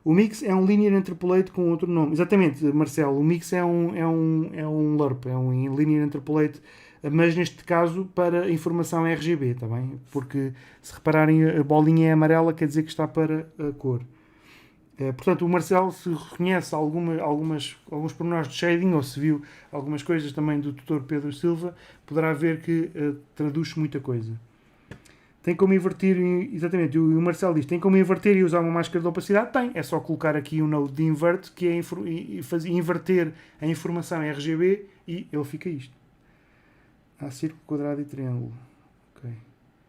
O mix é um linear interpolate com outro nome. Exatamente, Marcelo. O mix é um LURP, é um linear interpolate, mas neste caso para informação RGB, está bem? Porque se repararem a bolinha é amarela, quer dizer que está para a cor. Portanto, o Marcelo, se reconhece alguns pormenores de shading, ou se viu algumas coisas também do Dr. Pedro Silva, poderá ver que traduz muita coisa. Tem como inverter, exatamente, o Marcelo diz, tem como inverter e usar uma máscara de opacidade? Tem, é só colocar aqui um node de invert, que é inverter a informação RGB e ele fica isto. Há círculo, quadrado e triângulo. Ok.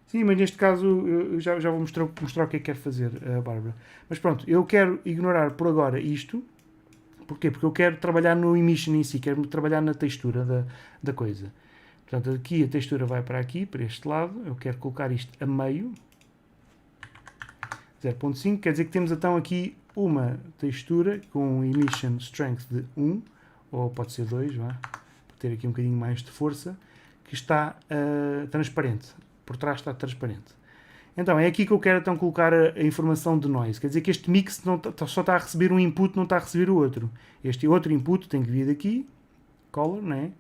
Sim, mas neste caso eu já vou mostrar o que é que quero fazer, a Bárbara. Mas pronto, eu quero ignorar por agora isto. Porquê? Porque eu quero trabalhar no emission em si, quero trabalhar na textura da coisa. Portanto, aqui a textura vai para aqui, para este lado. Eu quero colocar isto a meio. 0.5, quer dizer que temos então aqui uma textura com emission strength de 1, ou pode ser 2, vá, para ter aqui um bocadinho mais de força, que está transparente. Por trás está transparente. Então, é aqui que eu quero então colocar a informação de noise. Quer dizer que este mix só está a receber um input, não está a receber o outro. Este outro input tem que vir daqui, color, não é?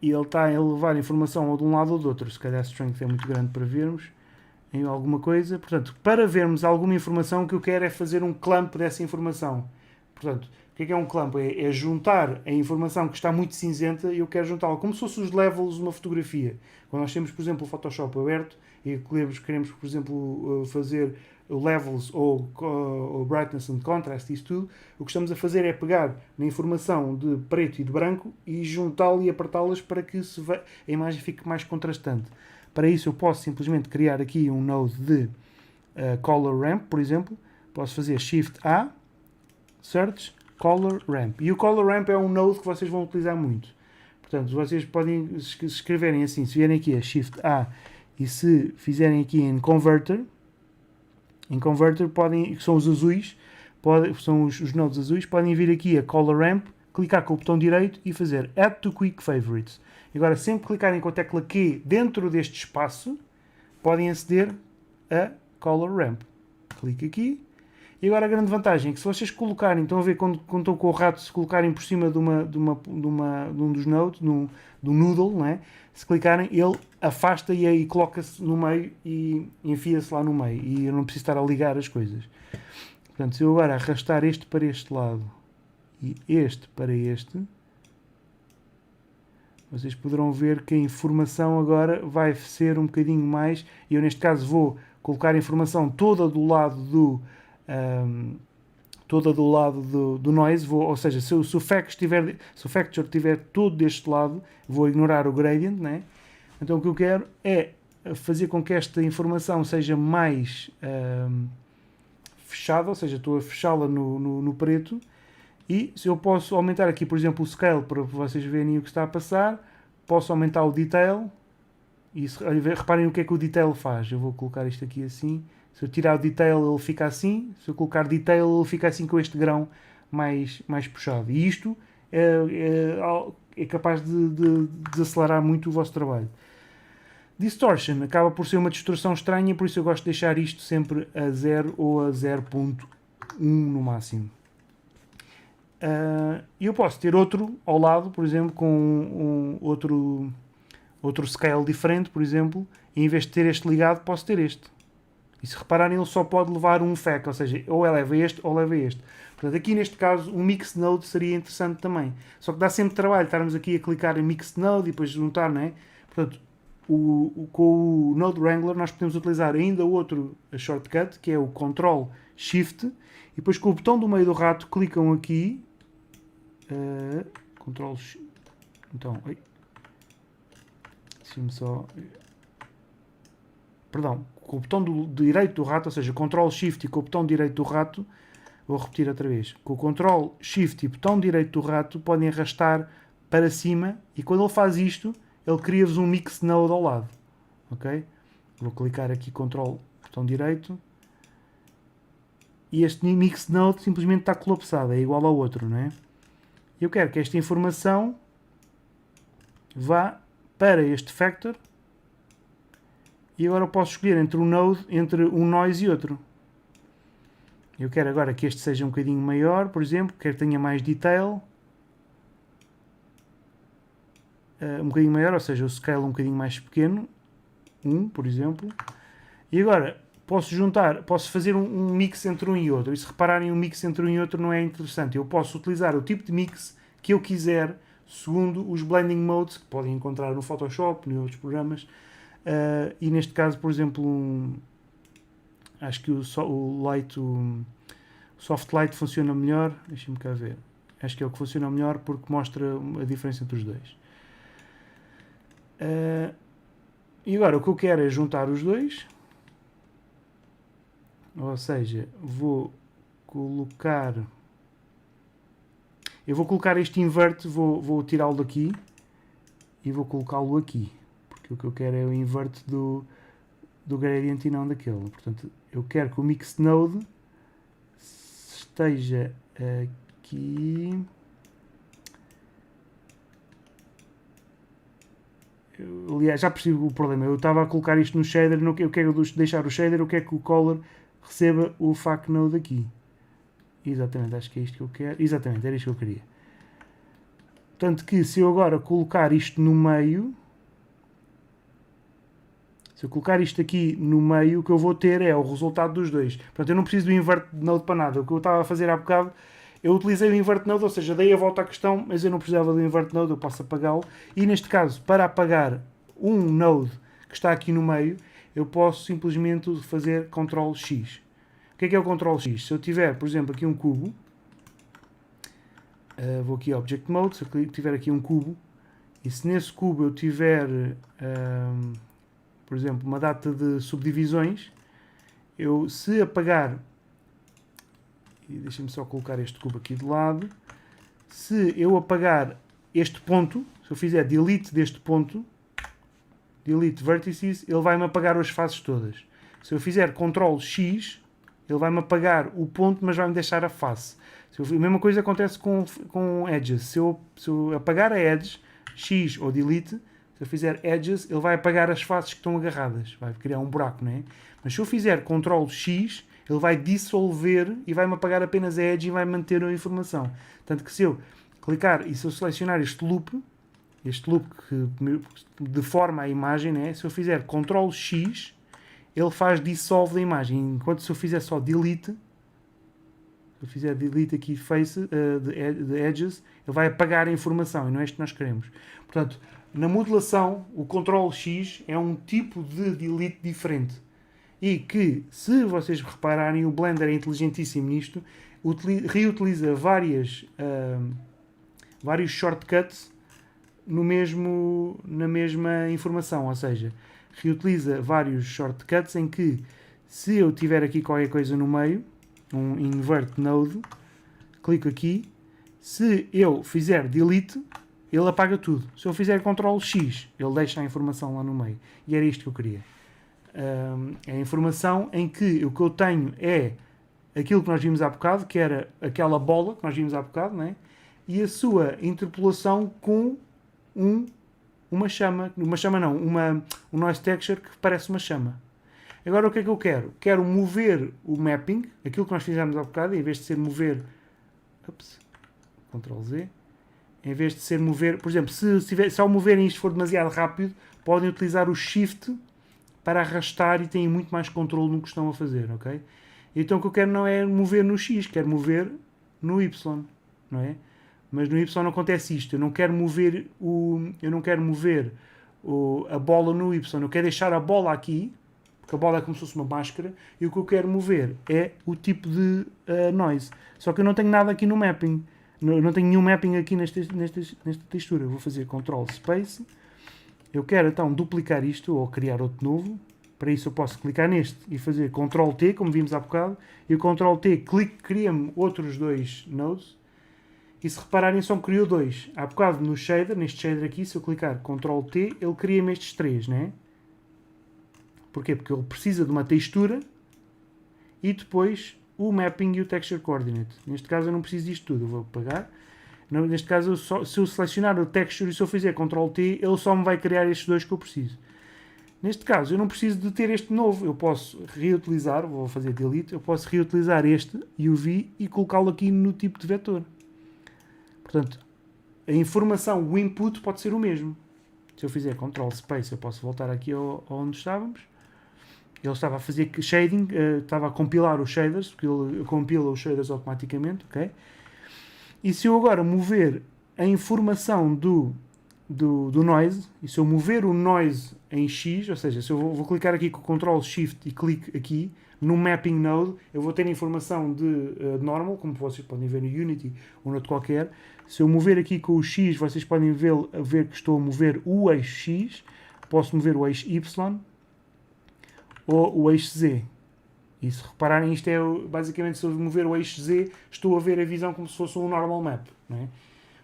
E ele está a levar informação ou de um lado ou do outro. Se calhar a strength é muito grande para vermos em alguma coisa. Portanto, para vermos alguma informação, o que eu quero é fazer um clamp dessa informação. Portanto, O que é um clump? É juntar a informação que está muito cinzenta e eu quero juntá-la como se fossem os levels de uma fotografia. Quando nós temos, por exemplo, o Photoshop aberto e queremos, por exemplo, fazer levels ou brightness and contrast, isso tudo, o que estamos a fazer é pegar na informação de preto e de branco e juntá-la e apertá-las para que a imagem fique mais contrastante. Para isso eu posso simplesmente criar aqui um node de Color Ramp, por exemplo. Posso fazer Shift A, Search, Color Ramp. E o Color Ramp é um node que vocês vão utilizar muito. Portanto, vocês podem escreverem assim, se vierem aqui a Shift A e se fizerem aqui em Converter podem, que são os azuis, são os nodes azuis, podem vir aqui a Color Ramp, clicar com o botão direito e fazer Add to Quick Favorites. E agora, sempre que clicarem com a tecla Q dentro deste espaço, podem aceder a Color Ramp. Clique aqui. E agora a grande vantagem é que se vocês colocarem, estão a ver quando estão com o rato, se colocarem por cima de um dos nodes, do noodle, não é? Se clicarem, ele afasta e aí coloca-se no meio e enfia-se lá no meio. E eu não preciso estar a ligar as coisas. Portanto, se eu agora arrastar este para este lado e este para este, vocês poderão ver que a informação agora vai ser um bocadinho mais, e eu neste caso vou colocar a informação toda do lado do noise, ou seja, se o factor estiver todo deste lado, vou ignorar o gradient, né? Então o que eu quero é fazer com que esta informação seja mais fechada, ou seja, estou a fechá-la no preto, e se eu posso aumentar aqui, por exemplo, o scale para vocês verem o que está a passar, posso aumentar o detail, e reparem o que é que o detail faz. Eu vou colocar isto aqui assim. Se eu tirar o detail, ele fica assim. Se eu colocar detail, ele fica assim com este grão mais puxado. E isto é capaz de desacelerar muito o vosso trabalho. Distortion acaba por ser uma distorção estranha, por isso eu gosto de deixar isto sempre a 0 ou a 0.1 no máximo. E eu posso ter outro ao lado, por exemplo, com outro scale diferente, por exemplo, e em vez de ter este ligado, posso ter este. E se repararem, ele só pode levar um FEC, ou seja, ou leva este ou leva este. Portanto, aqui neste caso, um Mixed Node seria interessante também. Só que dá sempre trabalho estarmos aqui a clicar em Mixed Node e depois juntar, não é? Portanto, com o Node Wrangler nós podemos utilizar ainda outro shortcut, que é o Ctrl Shift, e depois com o botão do meio do rato, clicam aqui, Ctrl Shift, então, deixa-me só... Perdão, com o botão direito do rato, ou seja, Ctrl Shift e com o botão direito do rato, vou repetir outra vez, com o Ctrl Shift e botão direito do rato podem arrastar para cima e quando ele faz isto, ele cria-vos um Mixed Node ao lado. Ok? Vou clicar aqui Ctrl, botão direito, e este Mixed Node simplesmente está colapsado, é igual ao outro, não é? Eu quero que esta informação vá para este factor. E agora eu posso escolher entre um noise e outro. Eu quero agora que este seja um bocadinho maior, por exemplo, quero que tenha mais detail. Um bocadinho maior, ou seja, o scale um bocadinho mais pequeno. Por exemplo. E agora posso fazer um mix entre um e outro. E se repararem, um mix entre um e outro não é interessante. Eu posso utilizar o tipo de mix que eu quiser, segundo os blending modes que podem encontrar no Photoshop, em outros programas. E neste caso, por exemplo, acho que o Soft Light funciona melhor. Deixa-me cá ver. Acho que é o que funciona melhor porque mostra a diferença entre os dois. E agora o que eu quero é juntar os dois. Ou seja, eu vou colocar este invert, vou tirá-lo daqui e vou colocá-lo aqui. Porque o que eu quero é o invert do gradient e não daquele. Portanto, eu quero que o Mixed Node esteja aqui. Aliás, já percebi o problema. Eu estava a colocar isto no shader, eu quero deixar o shader, eu quero que o Color receba o FAC Node aqui. Exatamente, acho que é isto que eu quero. Exatamente, era isto que eu queria. Portanto, que se eu agora colocar isto no meio... Se eu colocar isto aqui no meio, o que eu vou ter é o resultado dos dois. Portanto, eu não preciso do invert node para nada. O que eu estava a fazer há bocado eu utilizei o Invert Node, ou seja, dei a volta à questão, mas eu não precisava do Invert Node, eu posso apagá-lo. E neste caso, para apagar um node que está aqui no meio, eu posso simplesmente fazer Ctrl X. O que é o Ctrl X? Se eu tiver, por exemplo, aqui um cubo, vou aqui a Object Mode, se eu tiver aqui um cubo, e se nesse cubo eu tiver, por exemplo, uma data de subdivisões, eu se apagar, e deixem-me só colocar este cubo aqui de lado, se eu apagar este ponto, se eu fizer delete deste ponto, delete vertices, ele vai-me apagar as faces todas. Se eu fizer Ctrl X, ele vai-me apagar o ponto, mas vai-me deixar a face. A mesma coisa acontece com edges. Se eu apagar a edge, X ou delete, se eu fizer edges, ele vai apagar as faces que estão agarradas. Vai criar um buraco, não é? Mas se eu fizer Ctrl X, ele vai dissolver e vai-me apagar apenas a edge e vai manter a informação. Tanto que se eu clicar e se eu selecionar este loop que deforma a imagem, né? Se eu fizer Ctrl X, ele faz dissolve a imagem. Enquanto se eu fizer só delete, se eu fizer delete aqui face de edges, ele vai apagar a informação e não é isto que nós queremos. Portanto, na modelação, o Ctrl X é um tipo de delete diferente. E que, se vocês repararem, o Blender é inteligentíssimo nisto, reutiliza vários shortcuts na mesma informação, ou seja, reutiliza vários shortcuts em que, se eu tiver aqui qualquer coisa no meio, um Invert Node, clico aqui, se eu fizer delete, ele apaga tudo. Se eu fizer Ctrl X, ele deixa a informação lá no meio. E era isto que eu queria. É a informação em que o que eu tenho é aquilo que nós vimos há bocado, que era aquela bola que nós vimos há bocado, não é? E a sua interpolação com uma chama, um noise texture que parece uma chama. Agora o que é que eu quero? Quero mover o mapping, aquilo que nós fizemos há bocado, em vez de ser mover, Ctrl Z, em vez de ser mover, por exemplo, se ao moverem isto for demasiado rápido, podem utilizar o Shift para arrastar e têm muito mais controle no que estão a fazer, ok? Então o que eu quero não é mover no X, quero mover no Y, não é? Mas no Y não acontece isto. Eu não quero mover a bola no Y. Eu quero deixar a bola aqui, porque a bola é como se fosse uma máscara, e o que eu quero mover é o tipo de noise. Só que eu não tenho nada aqui no mapping. Não tenho nenhum mapping aqui nesta textura. Eu vou fazer Ctrl Space. Eu quero então duplicar isto ou criar outro novo. Para isso eu posso clicar neste e fazer Ctrl T, como vimos há bocado. E o Ctrl T cria-me outros dois nodes. E se repararem, só me criou dois. Há bocado no shader, neste shader aqui, se eu clicar Ctrl T, ele cria-me estes três, né? Porquê? Porque ele precisa de uma textura e depois o mapping e o texture coordinate. Neste caso eu não preciso disto tudo, eu vou apagar. Neste caso, se eu selecionar o texture e se eu fizer Ctrl T, ele só me vai criar estes dois que eu preciso. Neste caso, eu não preciso de ter este novo. Eu posso reutilizar, vou fazer delete, eu posso reutilizar este UV e colocá-lo aqui no tipo de vetor. Portanto, a informação, o input pode ser o mesmo. Se eu fizer Ctrl Space, eu posso voltar aqui onde estávamos. Ele estava a fazer shading, estava a compilar os shaders, porque ele compila os shaders automaticamente, ok? E se eu agora mover a informação do noise, e se eu mover o noise em X, ou seja, se eu vou clicar aqui com o Ctrl Shift e clico aqui, no Mapping Node, eu vou ter a informação de normal, como vocês podem ver no Unity ou no outro qualquer. Se eu mover aqui com o X, vocês podem ver que estou a mover o eixo X, posso mover o eixo Y ou o eixo Z. E se repararem, isto é basicamente, se eu mover o eixo Z, estou a ver a visão como se fosse um normal map, não é?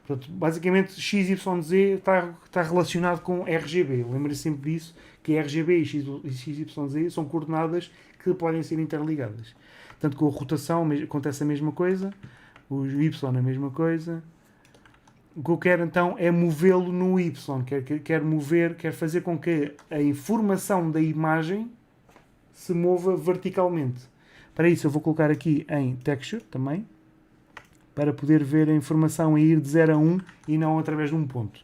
Portanto, basicamente, XYZ está relacionado com RGB. Lembrem-se sempre disso, que RGB e XYZ são coordenadas que podem ser interligadas. Tanto com a rotação acontece a mesma coisa, o Y a mesma coisa. O que eu quero então é movê-lo no Y. Quero fazer com que a informação da imagem se mova verticalmente. Para isso eu vou colocar aqui em Texture também, para poder ver a informação a ir de 0 a 1 e não através de um ponto.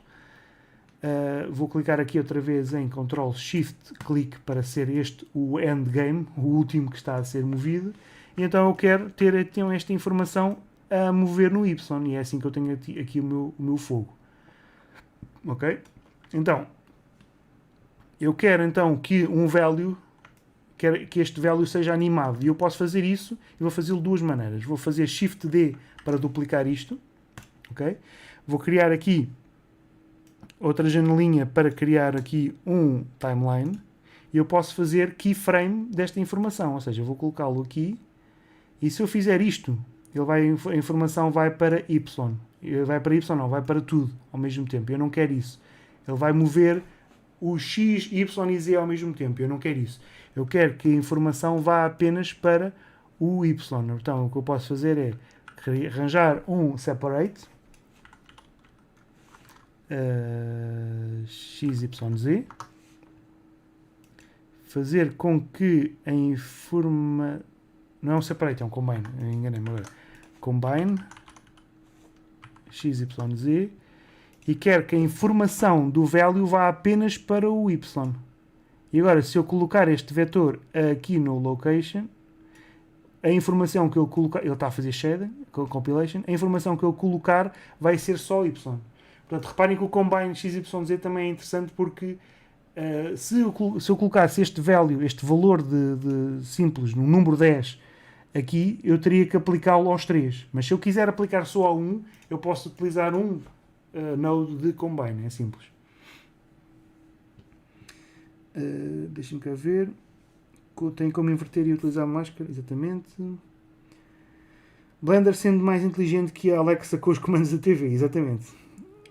Vou clicar aqui outra vez em Ctrl Shift clique para ser este o endgame, o último que está a ser movido. E então eu quero ter então esta informação a mover no Y, e é assim que eu tenho aqui o meu fogo. Ok? Então, eu quero então que um value, quero que este value seja animado, e eu posso fazer isso, e vou fazê-lo de duas maneiras. Vou fazer Shift D para duplicar isto, ok? Vou criar aqui outra janelinha para criar aqui um timeline, e eu posso fazer keyframe desta informação, ou seja, eu vou colocá-lo aqui, e se eu fizer isto, a informação vai para Y. Vai para Y, não, vai para tudo ao mesmo tempo. Eu não quero isso. Ele vai mover o X, Y e Z ao mesmo tempo. Eu não quero isso. Eu quero que a informação vá apenas para o Y. Então, o que eu posso fazer é arranjar um separate X, Y, Z, fazer com que a informação... Não é um separate, é um combine. Enganei-me agora. Combine X, Y, Z, e quero que a informação do value vá apenas para o Y. E agora, se eu colocar este vetor aqui no location, a informação que eu colocar, ele está a fazer shading, compilation, a informação que eu colocar vai ser só Y. Portanto, reparem que o combine XYZ também é interessante porque se eu colocasse este value, este valor de simples no número 10 aqui, eu teria que aplicá-lo aos 3. Mas se eu quiser aplicar só a 1, eu posso utilizar um node de combine. É simples. Deixem-me cá ver. Tem como inverter e utilizar a máscara. Exatamente. Blender sendo mais inteligente que a Alexa com os comandos da TV. Exatamente.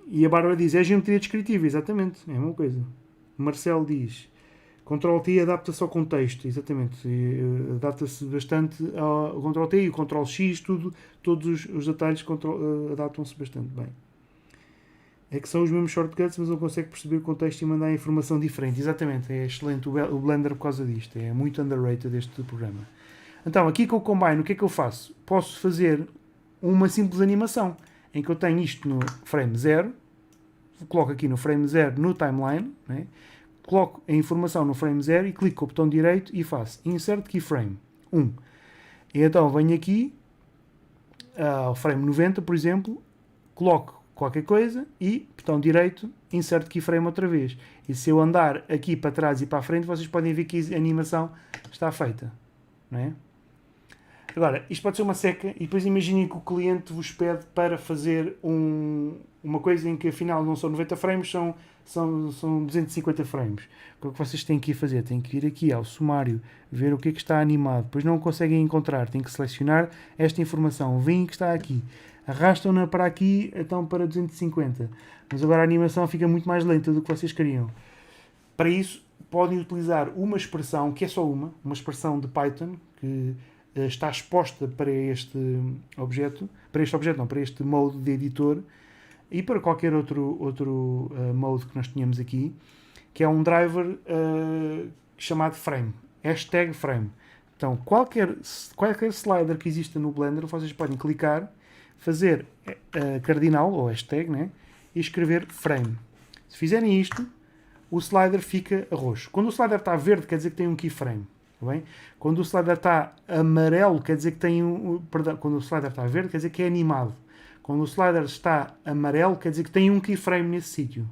E a Bárbara diz, é geometria descritiva. Exatamente. É a mesma coisa. O Marcelo diz, Ctrl-T adapta-se ao contexto. Exatamente. Adapta-se bastante ao Ctrl-T e o Ctrl-X, todos os detalhes adaptam-se bastante bem. É que são os mesmos shortcuts, mas não consegue perceber o contexto e mandar informação diferente. Exatamente. É excelente o Blender por causa disto. É muito underrated este programa. Então, aqui com o Combine, o que é que eu faço? Posso fazer uma simples animação, em que eu tenho isto no frame 0, coloco aqui no frame 0 no timeline, né? Coloco a informação no frame 0 e clico com o botão direito e faço Insert Keyframe 1. E então venho aqui ao frame 90, por exemplo, coloco qualquer coisa e botão direito, Insert Keyframe outra vez. E se eu andar aqui para trás e para a frente, vocês podem ver que a animação está feita. Não é? Agora, isto pode ser uma seca e depois imaginem que o cliente vos pede para fazer uma coisa em que afinal não são 90 frames, são 250 frames. O que vocês têm que ir fazer? Têm que ir aqui ao sumário, ver o que é que está animado. Depois não conseguem encontrar, têm que selecionar esta informação. Veem que está aqui. Arrastam-na para aqui, então para 250. Mas agora a animação fica muito mais lenta do que vocês queriam. Para isso, podem utilizar uma expressão, que é só uma expressão de Python, que está exposta para este objeto, para este mode de editor e para qualquer outro mode que nós tenhamos aqui, que é um driver chamado frame, hashtag frame. Então, qualquer slider que exista no Blender, vocês podem clicar, fazer cardinal, ou hashtag, né, e escrever frame. Se fizerem isto, o slider fica roxo. Quando o slider está verde, quer dizer que tem um keyframe. Bem? Quando o slider está amarelo, quer dizer que tem perdão, quando o slider está verde, quer dizer que é animado. Quando o slider está amarelo, quer dizer que tem um keyframe nesse sítio.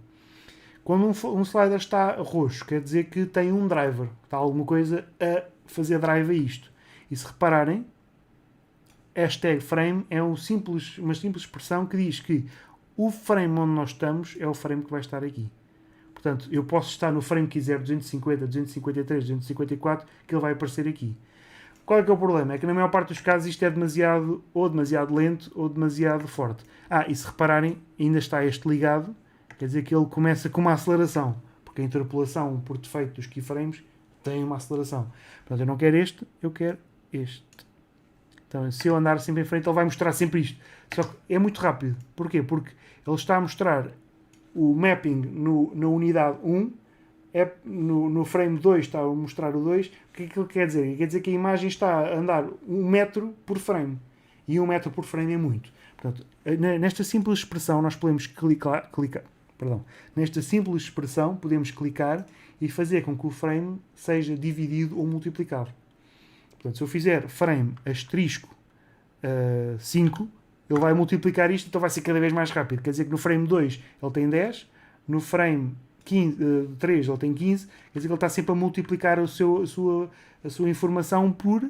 Quando um slider está roxo, quer dizer que tem um driver. Está alguma coisa a fazer drive a isto. E se repararem, hashtag frame é uma simples expressão que diz que o frame onde nós estamos é o frame que vai estar aqui. Portanto, eu posso estar no frame que quiser, 250, 253, 254, que ele vai aparecer aqui. Qual é que é o problema? É que na maior parte dos casos isto é demasiado lento ou demasiado forte. E se repararem, ainda está este ligado, quer dizer que ele começa com uma aceleração, porque a interpolação por defeito dos keyframes tem uma aceleração. Portanto, eu não quero este, eu quero este. Então, se eu andar sempre em frente, ele vai mostrar sempre isto. Só que é muito rápido. Porquê? Porque ele está a mostrar o mapping na unidade 1, no frame 2 está a mostrar o 2. O que é que ele quer dizer? Quer dizer que a imagem está a andar 1 metro por frame. E 1 metro por frame é muito. Portanto, nesta simples expressão nós podemos clicar. Nesta simples expressão podemos clicar e fazer com que o frame seja dividido ou multiplicado. Portanto, se eu fizer frame asterisco 5, ele vai multiplicar isto, então vai ser cada vez mais rápido. Quer dizer que no frame 2 ele tem 10, no frame 3 ele tem 15, quer dizer que ele está sempre a multiplicar a sua informação por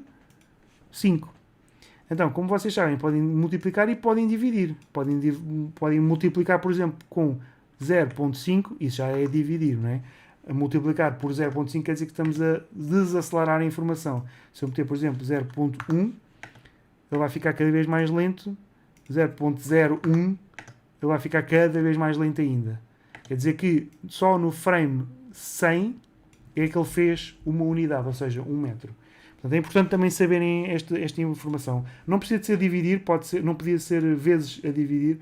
5. Então, como vocês sabem, podem multiplicar e podem dividir. Podem multiplicar, por exemplo, com 0.5, isso já é dividir, não é? A multiplicar por 0.5 quer dizer que estamos a desacelerar a informação. Se eu meter, por exemplo, 0.1, ele vai ficar cada vez mais lento. 0.01, ele vai ficar cada vez mais lento ainda. Quer dizer que só no frame 100 é que ele fez uma unidade, ou seja, 1 metro. Portanto, é importante também saberem esta informação. Não precisa de ser dividir, não podia ser vezes a dividir,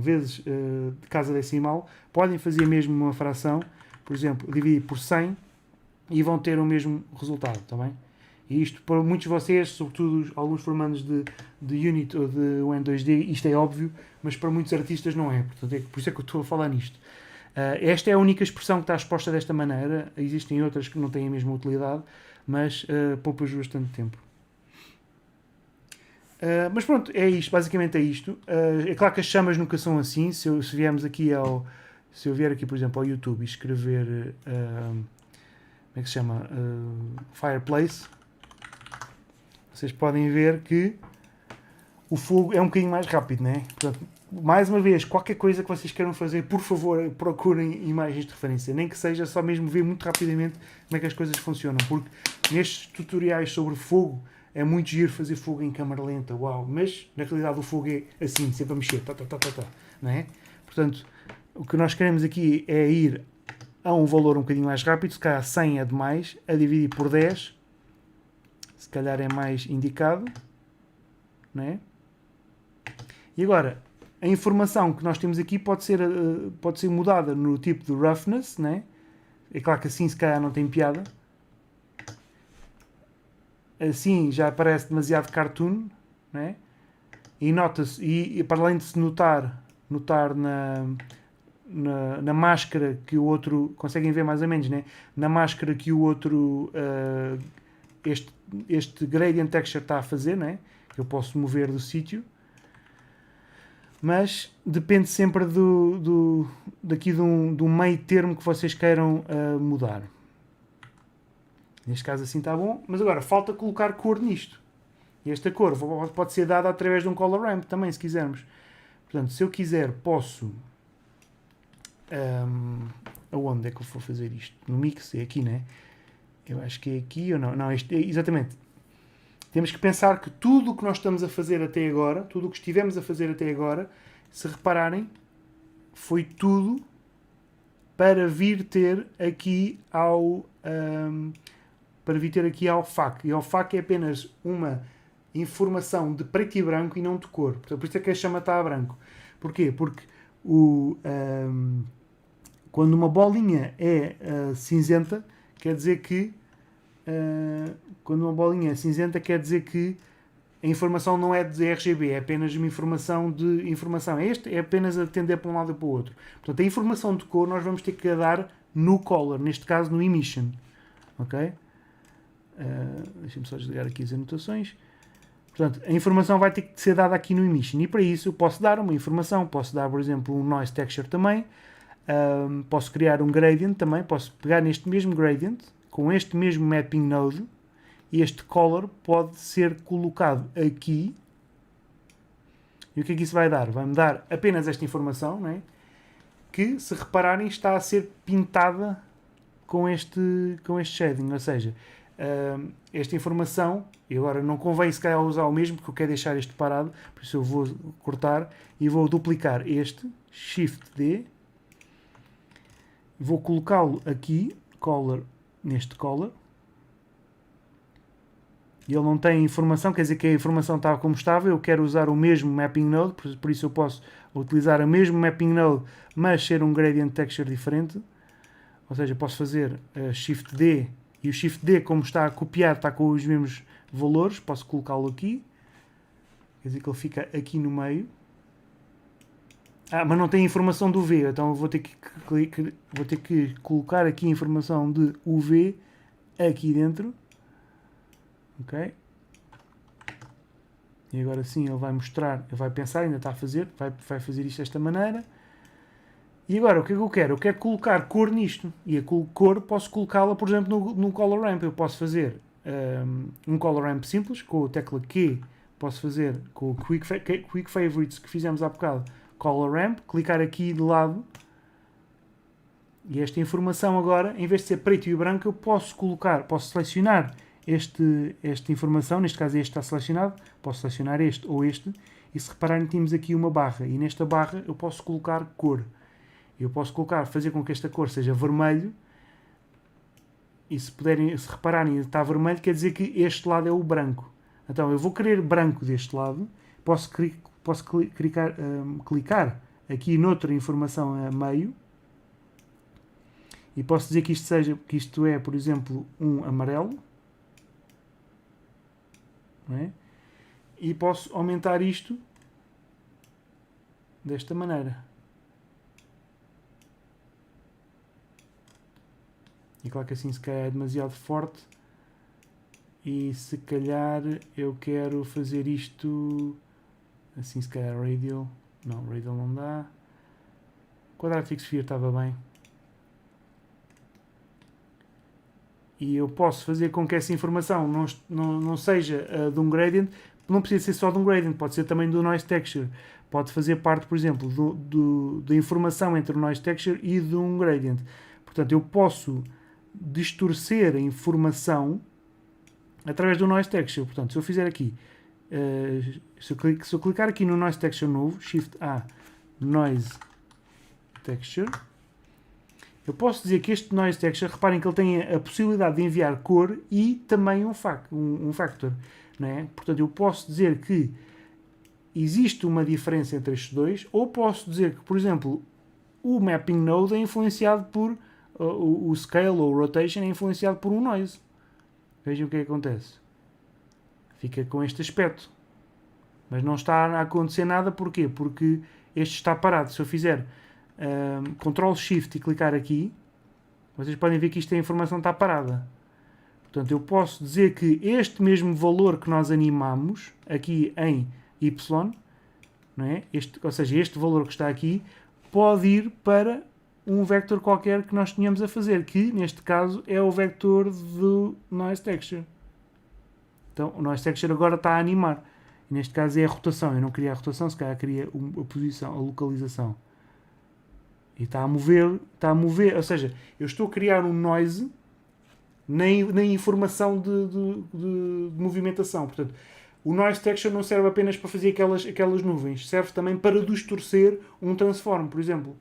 vezes de casa decimal. Podem fazer mesmo uma fração, por exemplo, dividir por 100 e vão ter o mesmo resultado, está bem? E isto, para muitos de vocês, sobretudo alguns formandos de Unity ou de UN2D, isto é óbvio, mas para muitos artistas não é. Portanto, por isso é que eu estou a falar nisto. Esta é a única expressão que está exposta desta maneira. Existem outras que não têm a mesma utilidade, mas poupas bastante tempo. Mas pronto, é isto, basicamente é isto. É claro que as chamas nunca são assim. Se eu vier aqui, por exemplo, ao YouTube e escrever como é que se chama? Fireplace, vocês podem ver que o fogo é um bocadinho mais rápido, não é? Portanto, mais uma vez, qualquer coisa que vocês queiram fazer, por favor, procurem imagens de referência. Nem que seja só mesmo ver muito rapidamente como é que as coisas funcionam. Porque nestes tutoriais sobre fogo, é muito giro fazer fogo em câmara lenta, uau. Mas, na realidade, o fogo é assim, sempre a mexer, não é? Portanto, o que nós queremos aqui é ir a um valor um bocadinho mais rápido. Se calhar 100 é demais, a dividir por 10, se calhar é mais indicado, não é? E agora, a informação que nós temos aqui pode ser mudada no tipo de roughness, né? É claro que assim se calhar não tem piada. Assim já parece demasiado cartoon, né? E nota-se, e para além de se notar na máscara que o outro, conseguem ver mais ou menos, né? Na máscara que o outro, este gradient texture está a fazer, né? Eu posso mover do sítio. Mas depende sempre daqui de um meio termo que vocês queiram mudar. Neste caso assim está bom, mas agora falta colocar cor nisto. E esta cor pode ser dada através de um color ramp também, se quisermos. Portanto, se eu quiser, posso... aonde é que eu vou fazer isto? No mix, é aqui, né? Eu acho que é aqui ou não? Não, exatamente. Temos que pensar que tudo o que nós estamos a fazer até agora, tudo o que estivemos a fazer até agora, se repararem, foi tudo para vir ter aqui ao FAQ. E ao FAQ é apenas uma informação de preto e branco e não de cor. Portanto, por isso é que a chama está a branco. Porquê? Porque quando uma bolinha é cinzenta, quer dizer que quando uma bolinha é cinzenta quer dizer que a informação não é de RGB, é apenas uma informação de informação. Este é apenas a tender para um lado e para o outro. Portanto, a informação de cor nós vamos ter que dar no color, neste caso no emission. Ok? Deixa-me só desligar aqui as anotações. Portanto, a informação vai ter que ser dada aqui no emission. E para isso eu posso dar uma informação. Posso dar, por exemplo, um noise texture também. Posso criar um gradient também. Posso pegar neste mesmo gradient, com este mesmo mapping node, e este color pode ser colocado aqui. E o que é que isso vai dar? Vai-me dar apenas esta informação, não é? Que, se repararem, está a ser pintada com este shading. Ou seja, esta informação, e agora não convém se calhar usar o mesmo, porque eu quero deixar este parado, por isso eu vou cortar e vou duplicar este, Shift D, vou colocá-lo aqui, color, neste color, e ele não tem informação, quer dizer que a informação está como estava. Eu quero usar o mesmo mapping node, por isso eu posso utilizar o mesmo mapping node, mas ser um gradient texture diferente. Ou seja, posso fazer Shift D, e o Shift D, como está copiado, está com os mesmos valores, posso colocá-lo aqui. Quer dizer que ele fica aqui no meio. Mas não tem informação do V, então eu vou ter que colocar aqui a informação de UV aqui dentro. Ok? E agora sim ele vai mostrar, ele vai pensar, ainda está a fazer, vai fazer isto desta maneira. E agora o que é que eu quero? Eu quero colocar cor nisto. E a cor posso colocá-la, por exemplo, no Color Ramp. Eu posso fazer um Color Ramp simples, com a tecla Q. Posso fazer com o Quick Favorites que fizemos há bocado, Color Ramp, clicar aqui de lado. E esta informação agora, em vez de ser preto e branco, eu posso selecionar esta informação, neste caso este está selecionado, posso selecionar este ou este, e se repararem temos aqui uma barra, e nesta barra eu posso colocar cor. Eu posso fazer com que esta cor seja vermelho, e se repararem está vermelho, quer dizer que este lado é o branco. Então eu vou querer branco deste lado, posso clicar aqui noutra informação a meio, e posso dizer que isto é, por exemplo, um amarelo. Não é? E posso aumentar isto desta maneira. E claro que assim se calhar é demasiado forte. E se calhar eu quero fazer isto assim, se calhar radial. Não, radial não dá. Quadratic Sphere estava bem. E eu posso fazer com que essa informação não seja de um gradient, não precisa ser só de um gradient, pode ser também do noise texture. Pode fazer parte, por exemplo, da informação entre o noise texture e de um gradient. Portanto, eu posso distorcer a informação através do noise texture. Portanto, se eu fizer aqui, se eu clicar aqui no noise texture novo, Shift A, noise texture, eu posso dizer que este noise texture, reparem que ele tem a possibilidade de enviar cor e também um factor. Não é? Portanto, eu posso dizer que existe uma diferença entre estes dois, ou posso dizer que, por exemplo, o mapping node é influenciado por o scale ou rotation é influenciado por um noise. Vejam o que é que acontece. Fica com este aspecto. Mas não está a acontecer nada, porquê? Porque este está parado. Se eu fizer Ctrl Shift e clicar aqui, vocês podem ver que a informação está parada. Portanto, eu posso dizer que este mesmo valor que nós animamos aqui em Y, não é? Ou seja, este valor que está aqui pode ir para um vector qualquer que nós tenhamos a fazer, que neste caso é o vector do Noise Texture. Então, o Noise Texture agora está a animar. E neste caso é a rotação. Eu não queria a rotação, se calhar queria a posição, a localização. E está a mover, ou seja, eu estou a criar um noise na informação de movimentação. Portanto, o noise texture não serve apenas para fazer aquelas nuvens, serve também para distorcer um transform, por exemplo.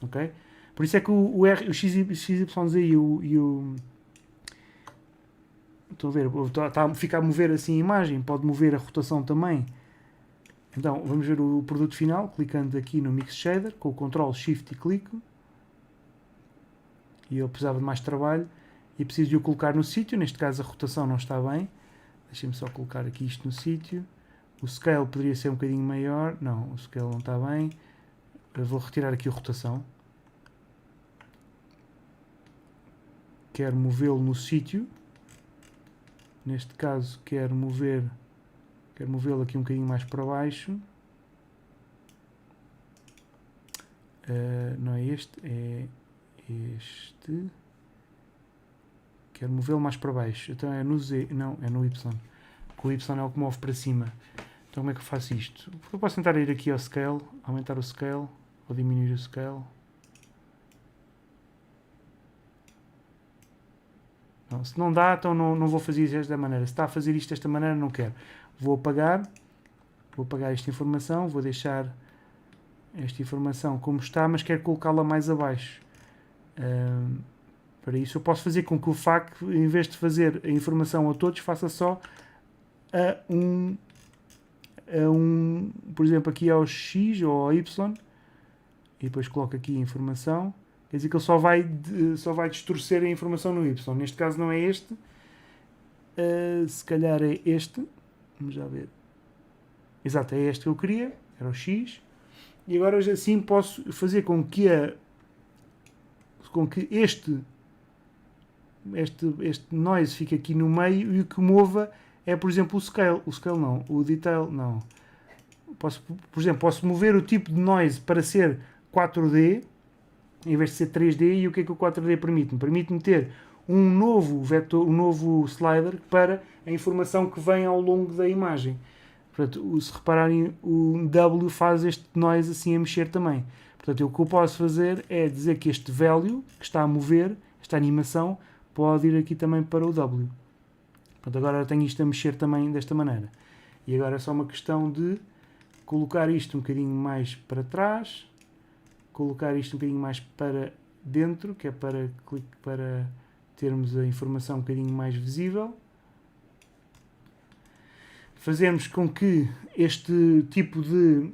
Okay? Por isso é que o XYZ e o estão a ver, fica a mover assim a imagem, pode mover a rotação também. Então, vamos ver o produto final, clicando aqui no Mix Shader, com o Ctrl Shift e clico. E eu precisava de mais trabalho e preciso de o colocar no sítio, neste caso a rotação não está bem. Deixem-me só colocar aqui isto no sítio. O Scale poderia ser um bocadinho maior, não, o Scale não está bem. Eu vou retirar aqui a rotação. Quero movê-lo no sítio. Neste caso quero movê-lo aqui um bocadinho mais para baixo. Não é este, é este. Quero movê-lo mais para baixo. Então é no Z, não, é no Y. Com o Y é o que move para cima. Então como é que eu faço isto? Eu posso tentar ir aqui ao Scale, aumentar o Scale, ou diminuir o Scale. Não, se não dá, então não vou fazer isto desta maneira. Se está a fazer isto desta maneira, não quero. Vou apagar esta informação, vou deixar esta informação como está, mas quero colocá-la mais abaixo. Para isso eu posso fazer com que o FAC, em vez de fazer a informação a todos, faça só a um por exemplo, aqui ao X ou ao Y, e depois coloco aqui a informação. Quer dizer que ele só vai distorcer a informação no Y. Neste caso não é este, se calhar é este. Vamos já ver. Exato, é este que eu queria, era o X. E agora assim posso fazer com que este noise fique aqui no meio e o que mova é, por exemplo, o scale. O scale não, o detail não. Por exemplo, posso mover o tipo de noise para ser 4D, em vez de ser 3D, e o que é que o 4D permite-me? Permite-me ter um novo vetor, um novo slider para a informação que vem ao longo da imagem. Portanto, se repararem, o W faz este noise assim a mexer também. Portanto, o que eu posso fazer é dizer que este value que está a mover, esta animação, pode ir aqui também para o W. Portanto, agora eu tenho isto a mexer também desta maneira. E agora é só uma questão de colocar isto um bocadinho mais para trás, colocar isto um bocadinho mais para dentro, que é para termos a informação um bocadinho mais visível. Fazemos com que este tipo de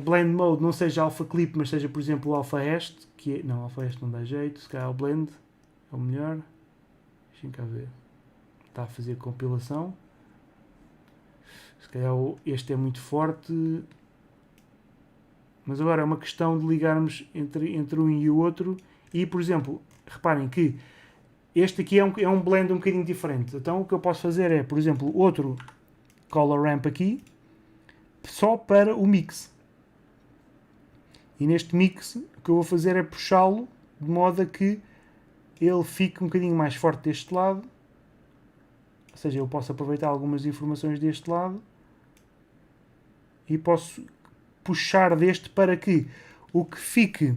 blend mode não seja alpha clip, mas seja, por exemplo, o alpha est, que é, não, alpha est não dá jeito, se calhar o blend é o melhor. Deixem cá ver. Está a fazer compilação. Se calhar este é muito forte. Mas agora é uma questão de ligarmos entre um e o outro. E, por exemplo, reparem que este aqui é um blend um bocadinho diferente. Então o que eu posso fazer é, por exemplo, outro color ramp aqui, só para o mix. E neste mix o que eu vou fazer é puxá-lo de modo a que ele fique um bocadinho mais forte deste lado. Ou seja, eu posso aproveitar algumas informações deste lado e posso puxar deste para que o que fique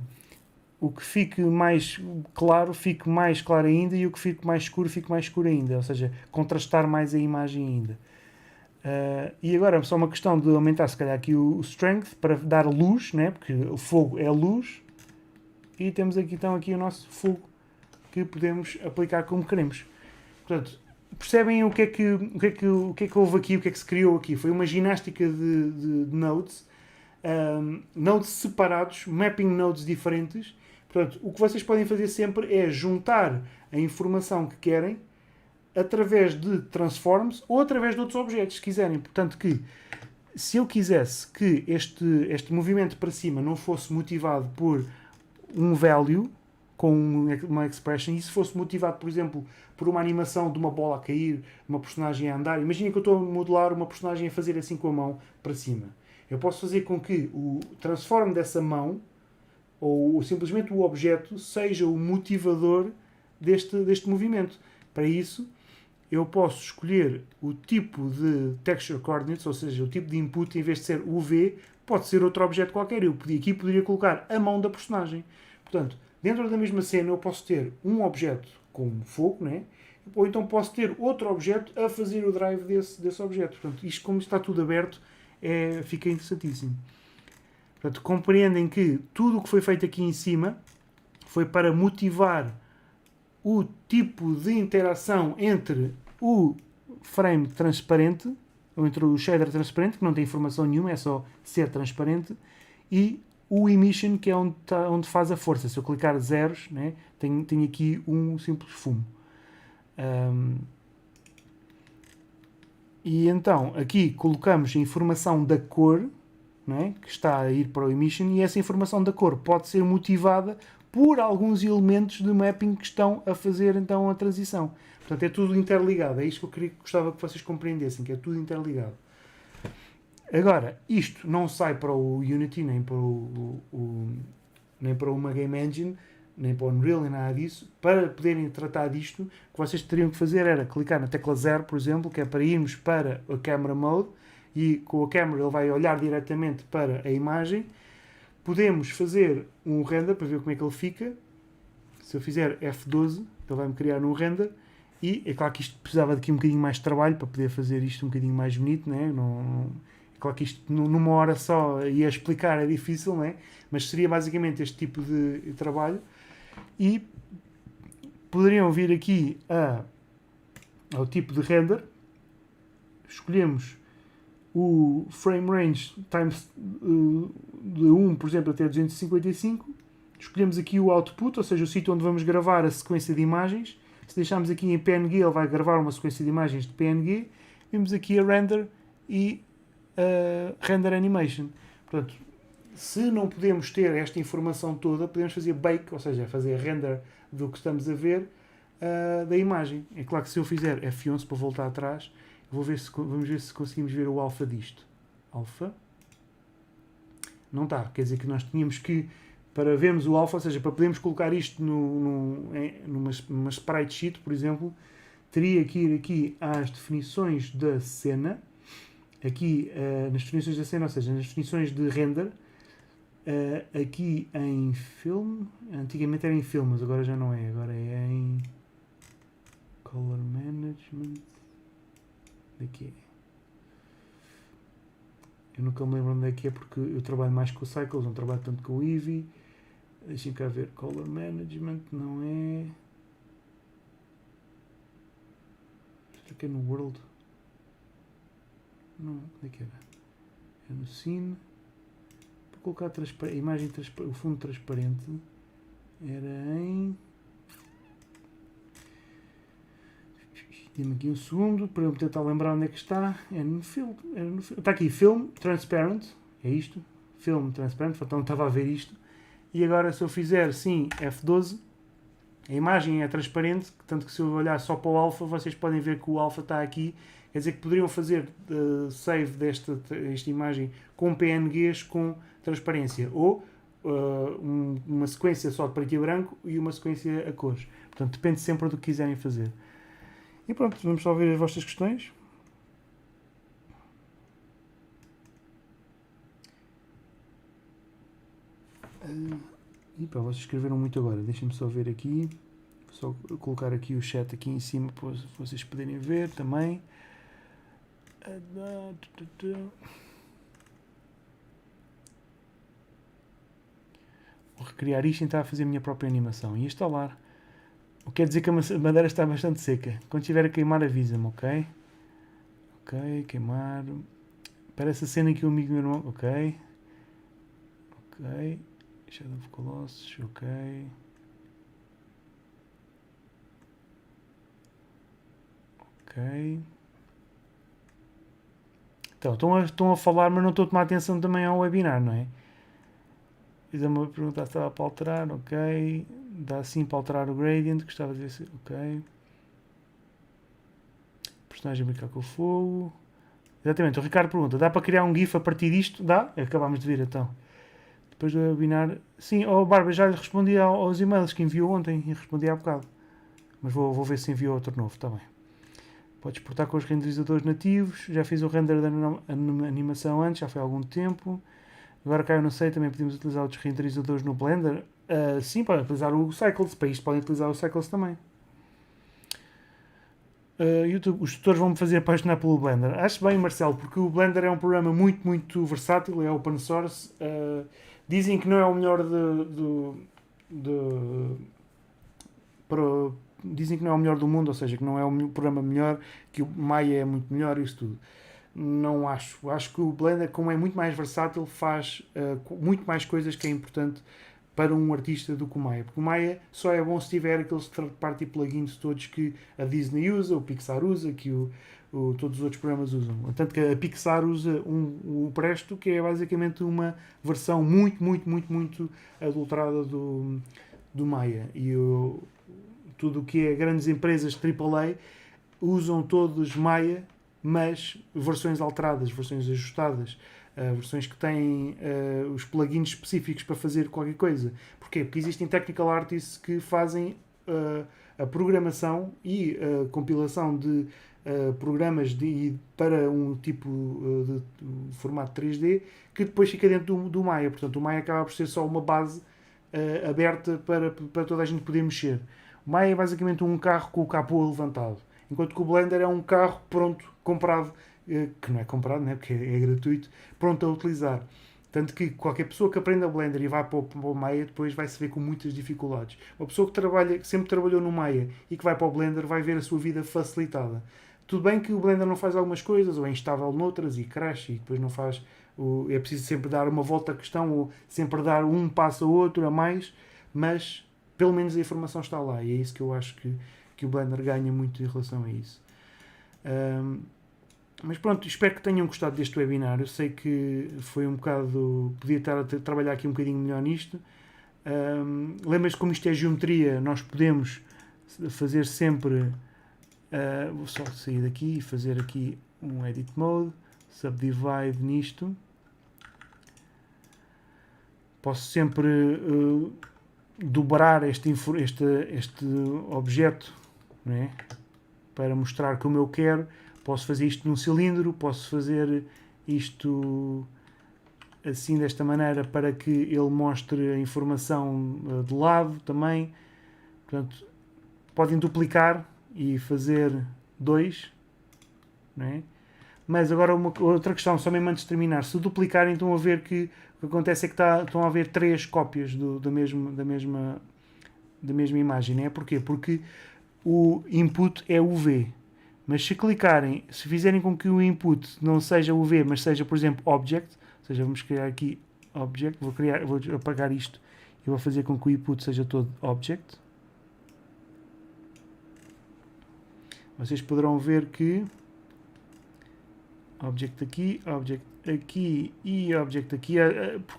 mais claro fique mais claro ainda e o que fique mais escuro ainda. Ou seja, contrastar mais a imagem ainda. E agora é só uma questão de aumentar se calhar aqui o strength para dar luz, né? Porque o fogo é luz, e temos aqui então aqui o nosso fogo que podemos aplicar como queremos. Portanto, percebem o que é que houve aqui, o que é que se criou aqui? Foi uma ginástica de nodes, nodes separados, mapping nodes diferentes. Portanto, o que vocês podem fazer sempre é juntar a informação que querem através de transforms ou através de outros objetos, se quiserem. Portanto, que se eu quisesse que este movimento para cima não fosse motivado por um value com uma expression, e se fosse motivado, por exemplo, por uma animação de uma bola a cair, uma personagem a andar, imaginem que eu estou a modelar uma personagem a fazer assim com a mão para cima. Eu posso fazer com que o transform dessa mão, ou simplesmente o objeto, seja o motivador deste movimento. Para isso, eu posso escolher o tipo de texture coordinates, ou seja, o tipo de input, em vez de ser o V, pode ser outro objeto qualquer. Eu aqui poderia colocar a mão da personagem. Portanto, dentro da mesma cena eu posso ter um objeto como fogo, né? Ou então posso ter outro objeto a fazer o drive desse objeto. Portanto, isto, como está tudo aberto, fica interessantíssimo. Portanto, compreendem que tudo o que foi feito aqui em cima foi para motivar o tipo de interação entre o frame transparente, ou entre o shader transparente, que não tem informação nenhuma, é só ser transparente, e o emission, que é onde faz a força. Se eu clicar zeros, né, tenho aqui um simples fumo. E então, aqui colocamos a informação da cor, né, que está a ir para o emission, e essa informação da cor pode ser motivada por alguns elementos de mapping que estão a fazer então a transição. Portanto, é tudo interligado. É isto que eu gostava que vocês compreendessem, que é tudo interligado. Agora, isto não sai para o Unity, nem para uma Game Engine, nem para o Unreal, nem nada disso. Para poderem tratar disto, o que vocês teriam que fazer era clicar na tecla 0, por exemplo, que é para irmos para a Camera Mode, e com a câmera ele vai olhar diretamente para a imagem. Podemos fazer um render para ver como é que ele fica. Se eu fizer F12, ele vai-me criar um render. E é claro que isto precisava de aqui um bocadinho mais de trabalho para poder fazer isto um bocadinho mais bonito, né? É claro que isto numa hora só e a explicar é difícil, né? Mas seria basicamente este tipo de trabalho. E poderiam vir aqui ao tipo de render. Escolhemos o frame range times de 1, por exemplo, até 255. Escolhemos aqui o output, ou seja, o sítio onde vamos gravar a sequência de imagens. Se deixarmos aqui em PNG, ele vai gravar uma sequência de imagens de PNG. Vimos aqui a render e a render animation. Portanto, se não podemos ter esta informação toda, podemos fazer bake, ou seja, fazer render do que estamos a ver da imagem. É claro que se eu fizer F11 para voltar atrás, Vamos ver se conseguimos ver o alfa disto. Alfa. Não está. Quer dizer que nós tínhamos que, para vermos o alfa, ou seja, para podermos colocar isto numa sprite sheet, por exemplo, teria que ir aqui às definições da cena, aqui nas definições da cena, ou seja, nas definições de render, aqui em film, antigamente era em film, mas agora já não é, agora é em color management, daqui. Eu nunca me lembro onde é que é, porque eu trabalho mais com o Cycles, não trabalho tanto com o Eevee. Deixem cá ver, color management, não é... Será que é no world? Não, onde é que era? É no scene. Para colocar a imagem, o fundo transparente, era em... Dê-me aqui um segundo para eu tentar lembrar onde é que está. É no film. Está aqui, Film Transparent. É isto. Film Transparent. Então estava a ver isto. E agora se eu fizer, sim, F12, a imagem é transparente. Tanto que se eu olhar só para o alfa, vocês podem ver que o alfa está aqui. Quer dizer que poderiam fazer save desta imagem com PNGs com transparência. Ou uma sequência só de preto e branco e uma sequência a cores. Portanto, depende sempre do que quiserem fazer. E pronto, vamos só ver as vossas questões. E pá, vocês escreveram muito agora. Deixem-me só ver aqui. Vou só colocar aqui o chat aqui em cima para vocês poderem ver também. Vou recriar isto e tentar fazer a minha própria animação e instalar. O que quer dizer que a madeira está bastante seca. Quando estiver a queimar, avisa-me, ok? Ok, queimar. Parece a cena que o amigo do meu irmão. Ok. Ok. Shadow of Colossus, ok. Ok. Então, estão a falar, mas não estou a tomar atenção também ao webinar, não é? Fiz-me a perguntar se estava para alterar, ok. Dá sim para alterar o gradient, gostava de ver se... Ok. Personagem brincar com o fogo. Exatamente, o Ricardo pergunta, dá para criar um GIF a partir disto? Dá? Acabámos de ver então. Depois do webinar... Sim, Bárbara, já lhe respondi aos e-mails que enviou ontem e respondi há bocado. Mas vou ver se enviou outro novo, está bem. Podes exportar com os renderizadores nativos. Já fiz o render da animação antes, já foi há algum tempo. Agora cá eu não sei, também podemos utilizar outros renderizadores no Blender. Sim, podem utilizar o Cycles. Para isto podem utilizar o Cycles também. YouTube, os tutores vão-me fazer apaixonar pelo Blender. Acho bem, Marcelo, porque o Blender é um programa muito, muito versátil, é open source. Dizem que não é o melhor dizem que não é o melhor do mundo, ou seja, que não é o programa melhor, que o Maya é muito melhor, isso tudo. Não acho. Acho que o Blender, como é muito mais versátil, faz muito mais coisas que é importante para um artista do que o Maya. Porque o Maya só é bom se tiver aqueles third-party plugins todos que a Disney usa, o Pixar usa, que todos os outros programas usam. Tanto que a Pixar usa o Presto, que é basicamente uma versão muito, muito, muito, muito adulterada do Maya. E tudo o que é grandes empresas AAA usam todos Maya, mas versões alteradas, versões ajustadas, versões que têm os plugins específicos para fazer qualquer coisa. Porquê? Porque existem technical artists que fazem a programação e a compilação de programas para um tipo de formato 3D que depois fica dentro do Maya. Portanto, o Maya acaba por ser só uma base aberta para toda a gente poder mexer. O Maya é basicamente um carro com o capô levantado. Enquanto que o Blender é um carro pronto, comprado, que não é comprado, né, porque é gratuito, pronto a utilizar. Tanto que qualquer pessoa que aprenda Blender e vá para o Maya depois vai se ver com muitas dificuldades. Uma pessoa que sempre trabalhou no Maya e que vai para o Blender vai ver a sua vida facilitada. Tudo bem que o Blender não faz algumas coisas, ou é instável noutras e crash, e depois não faz... É preciso sempre dar uma volta à questão, ou sempre dar um passo a outro a mais, mas pelo menos a informação está lá, e é isso que eu acho que o Blender ganha muito em relação a isso. Mas pronto, espero que tenham gostado deste webinar. Eu sei que foi um bocado... Podia estar a trabalhar aqui um bocadinho melhor nisto. Lembra-se como isto é geometria, nós podemos fazer sempre Vou só sair daqui e fazer aqui um Edit Mode, Subdivide nisto. Posso sempre dobrar este objeto, não é? Para mostrar como eu quero. Posso fazer isto num cilindro, posso fazer isto assim desta maneira para que ele mostre a informação de lado também. Portanto, podem duplicar e fazer 2, não é? Mas agora outra questão, só mesmo antes de terminar, se duplicarem estão a ver que o que acontece é que estão a haver 3 cópias da mesma imagem, não é? Porquê? Porque o input é UV, mas se clicarem, se fizerem com que o input não seja UV, mas seja, por exemplo, object, ou seja, vamos criar aqui object, vou apagar isto e vou fazer com que o input seja todo object. Vocês poderão ver que object aqui e object aqui.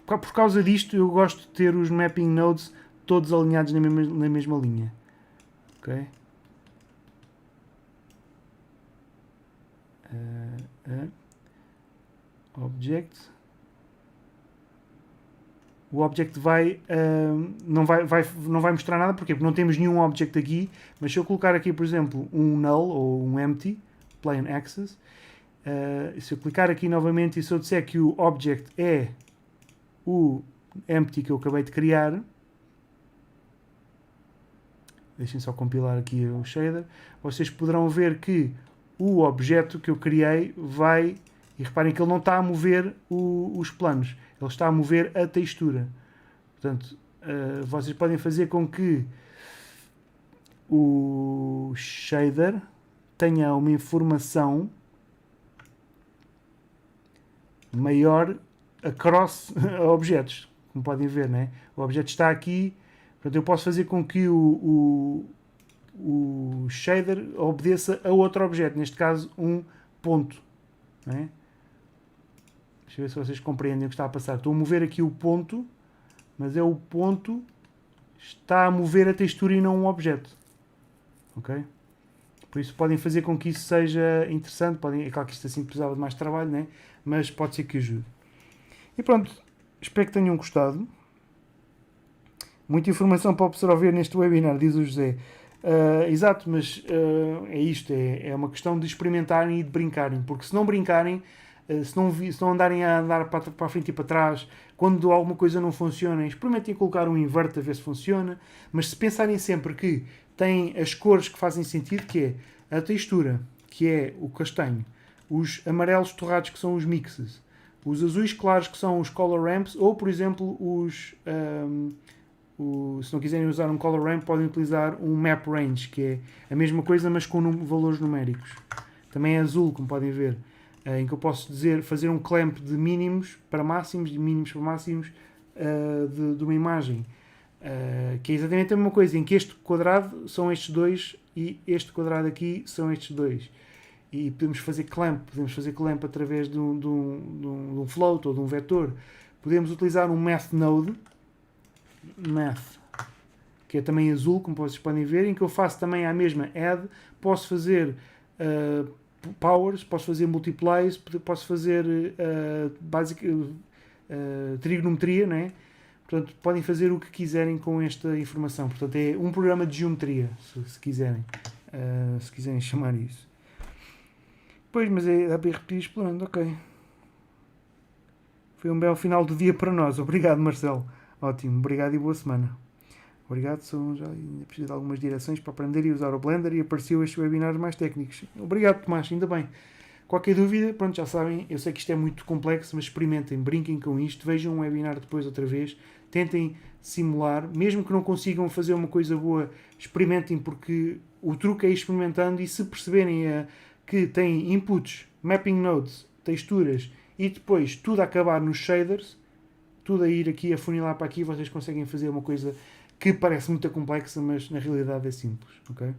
Por causa disto, eu gosto de ter os mapping nodes todos alinhados na mesma linha. Ok? Object. O object não vai mostrar nada, porquê? Porque não temos nenhum object aqui, mas se eu colocar aqui, por exemplo, um null ou um empty, plain access, se eu clicar aqui novamente e se eu disser que o object é o empty que eu acabei de criar, deixem só compilar aqui o shader, vocês poderão ver que o objeto que eu criei vai, e reparem que ele não está a mover os planos, ele está a mover a textura. Portanto, vocês podem fazer com que o shader tenha uma informação maior across objetos, como podem ver, né? O objeto está aqui, portanto eu posso fazer com que o shader obedeça a outro objeto, neste caso um ponto, né? Deixa eu ver se vocês compreendem o que está a passar. Estou a mover aqui o ponto, mas é o ponto está a mover a textura e não um objeto, ok? Por isso podem fazer com que isso seja interessante. É claro que isto assim precisava de mais trabalho, né? Mas pode ser que ajude. E pronto, espero que tenham gostado. Muita informação para absorver neste webinar, diz o José. Exato, mas é isto, é uma questão de experimentarem e de brincarem, porque se não brincarem, se não andarem a andar para a frente e para trás, quando alguma coisa não funciona, experimentem colocar um invert a ver se funciona, mas se pensarem sempre que tem as cores que fazem sentido, que é a textura, que é o castanho, os amarelos torrados, que são os mixes, os azuis claros, que são os color ramps, ou, por exemplo, se não quiserem usar um color ramp, podem utilizar um map range, que é a mesma coisa, mas com valores numéricos. Também é azul, como podem ver, em que eu posso fazer um clamp de mínimos para máximos, de mínimos para máximos de uma imagem. Que é exatamente a mesma coisa, em que este quadrado são estes dois e este quadrado aqui são estes dois. E podemos fazer clamp através de um float ou de um vetor. Podemos utilizar um math node, que é também azul, como vocês podem ver, em que eu faço também a mesma add, posso fazer powers, posso fazer multiplies, posso fazer trigonometria, né? Portanto, podem fazer o que quiserem com esta informação. Portanto, é um programa de geometria, se quiserem chamar isso. Pois, mas dá para ir repetir explorando, ok. Foi um belo final do dia para nós. Obrigado, Marcelo. Ótimo, obrigado e boa semana. Obrigado, já ainda preciso de algumas direções para aprender e usar o Blender e apareceu estes webinars mais técnicos. Obrigado, Tomás, ainda bem. Qualquer dúvida, pronto, já sabem, eu sei que isto é muito complexo, mas experimentem, brinquem com isto, vejam um webinar depois outra vez, tentem simular, mesmo que não consigam fazer uma coisa boa, experimentem, porque o truque é ir experimentando, e se perceberem que têm inputs, mapping nodes, texturas, e depois tudo a acabar nos shaders, tudo a ir aqui, a funilar para aqui, vocês conseguem fazer uma coisa que parece muito complexa, mas na realidade é simples, ok?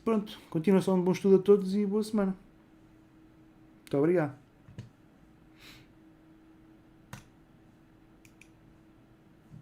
Pronto, continuação de bom estudo a todos e boa semana. Muito obrigado.